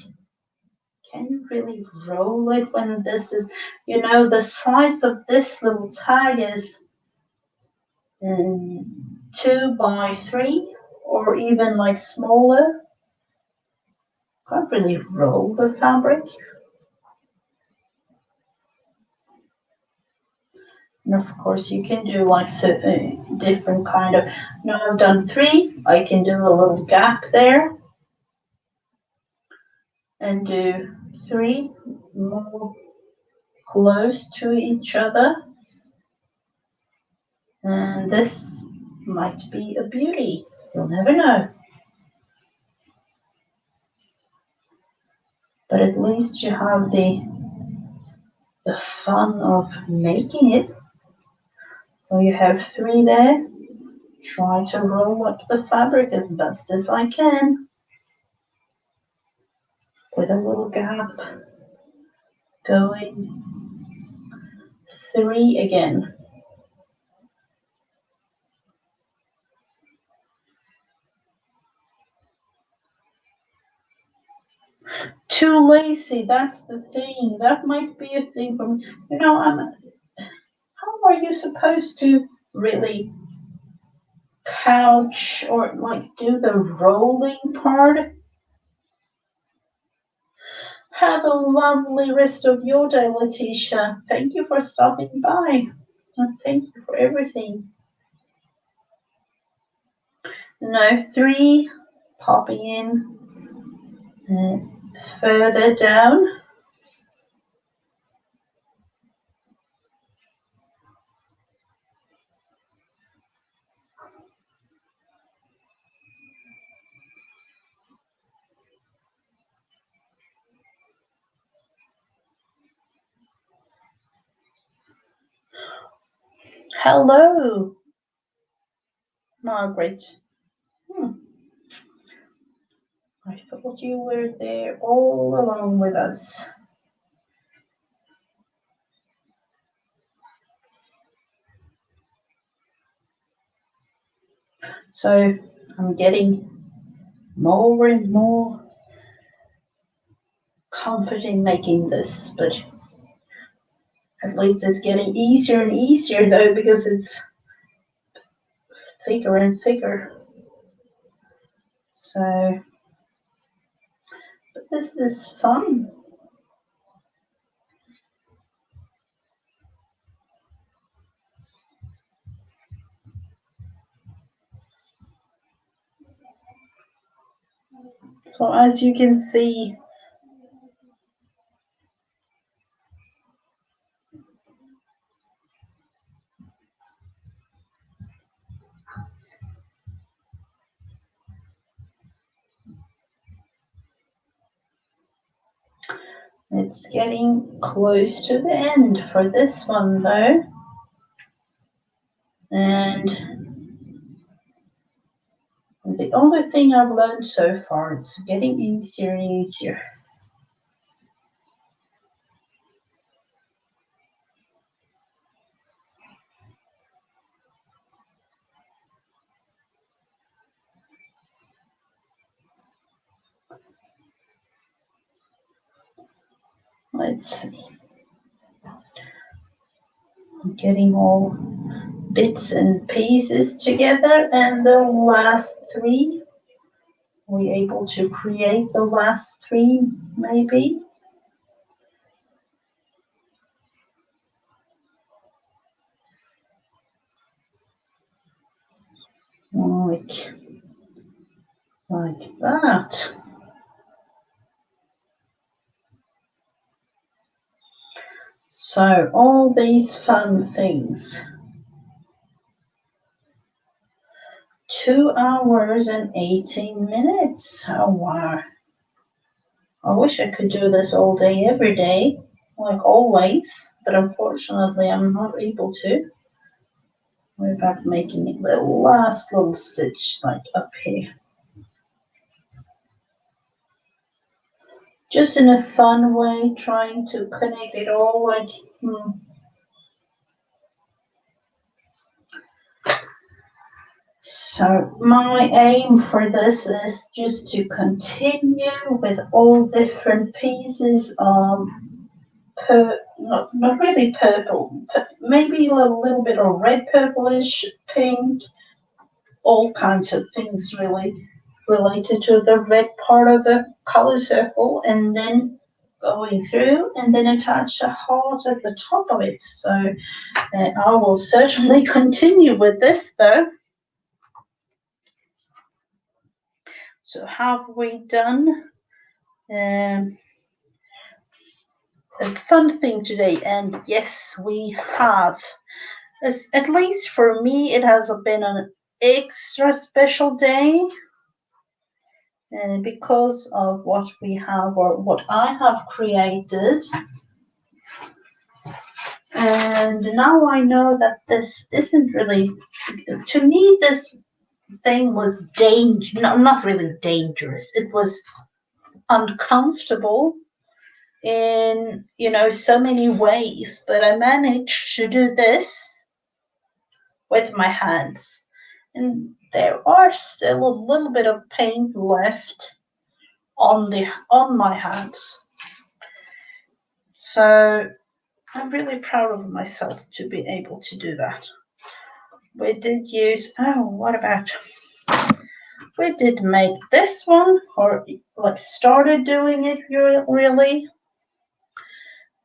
Can you really roll it when this is, you know, the size of this little tag is 2 by 3 or even like smaller? Can't really roll the fabric. And of course you can do like different kind of, now I've done 3, I can do a little gap there and do 3 more close to each other, and this might be a beauty, you'll never know, but at least you have the fun of making it. So you have 3 there, try to roll up the fabric as best as I can with a little gap, going 3 again. Too lazy, that's the thing. That might be a thing for me. How are you supposed to really couch or like do the rolling part? Have a lovely rest of your day, Letitia. Thank you for stopping by. And thank you for everything. No, 3 popping in further down. Hello, Margaret. I thought you were there all along with us. So I'm getting more and more confident in making this, but at least it's getting easier and easier though because it's thicker and thicker. So, but this is fun. So as you can see, it's getting close to the end for this one though. And the only thing I've learned so far is getting easier and easier. Let's see. I'm getting all bits and pieces together, and the last 3. Are we able to create the last 3 maybe? Like that. So all these fun things. 2 hours and 18 minutes. Oh wow. I wish I could do this all day, every day, like always, but unfortunately I'm not able to. We're about making the last little stitch like up here. Just in a fun way, trying to connect it all like So my aim for this is just to continue with all different pieces of not really purple, maybe a little bit of red, purplish, pink, all kinds of things really related to the red part of the color circle, and then going through and then attach a heart at the top of it. So I will certainly continue with this though. So have we done a fun thing today? And yes, we have. At least for me, it has been an extra special day because of what we have or what I have created. And now I know that this isn't really, to me, this thing was not really dangerous. It was uncomfortable in, so many ways, but I managed to do this with my hands. And there are still a little bit of paint left on my hands. So I'm really proud of myself to be able to do that. We did use, we did make this one, or like started doing it really.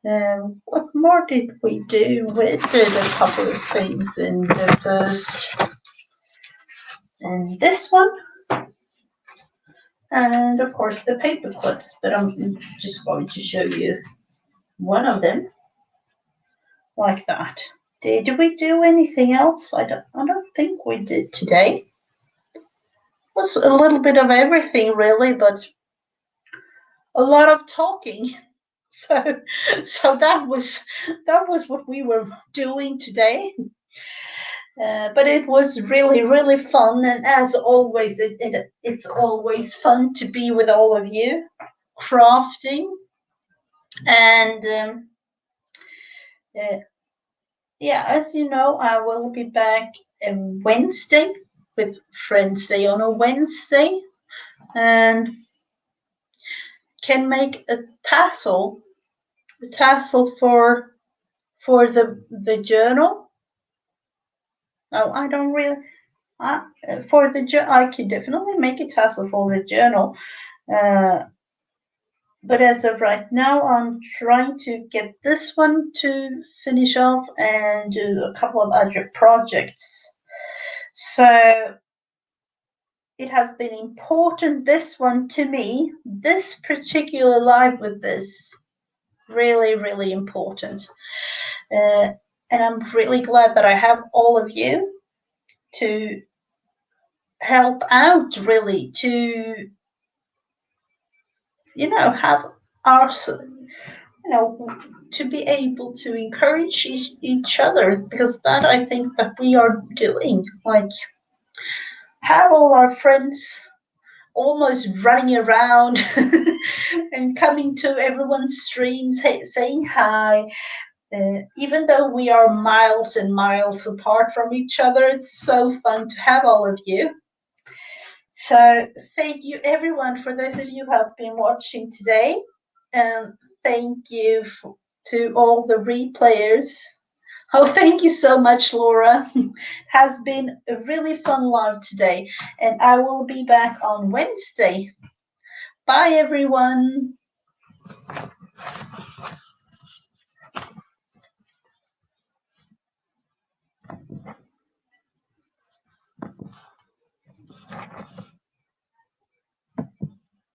What more did we do? We did a couple of things in the first, and this one, and of course the paper clips, but I'm just going to show you one of them like that. Did we do anything else? I don't think we did today. It was a little bit of everything really, but a lot of talking. So that was what we were doing today. But it was really fun, and as always, it's always fun to be with all of you, crafting, and yeah, as you know, I will be back on Wednesday with Friends Day on a Wednesday, and can make a tassel for the journal. No, I don't really. For the I could definitely make a tassel for the journal, but as of right now, I'm trying to get this one to finish off and do a couple of other projects. So it has been important, this one to me, this particular live with this, really important. And I'm really glad that I have all of you to help out, really, to have our, to be able to encourage each other, because that I think that we are doing, like have all our friends almost running around and coming to everyone's streams, saying hi. Even though we are miles and miles apart from each other, it's so fun to have all of you. So thank you everyone, for those of you who have been watching today, and thank you to all the replayers. Oh, thank you so much, Laura. Has been a really fun live today, and I will be back on Wednesday. Bye, everyone.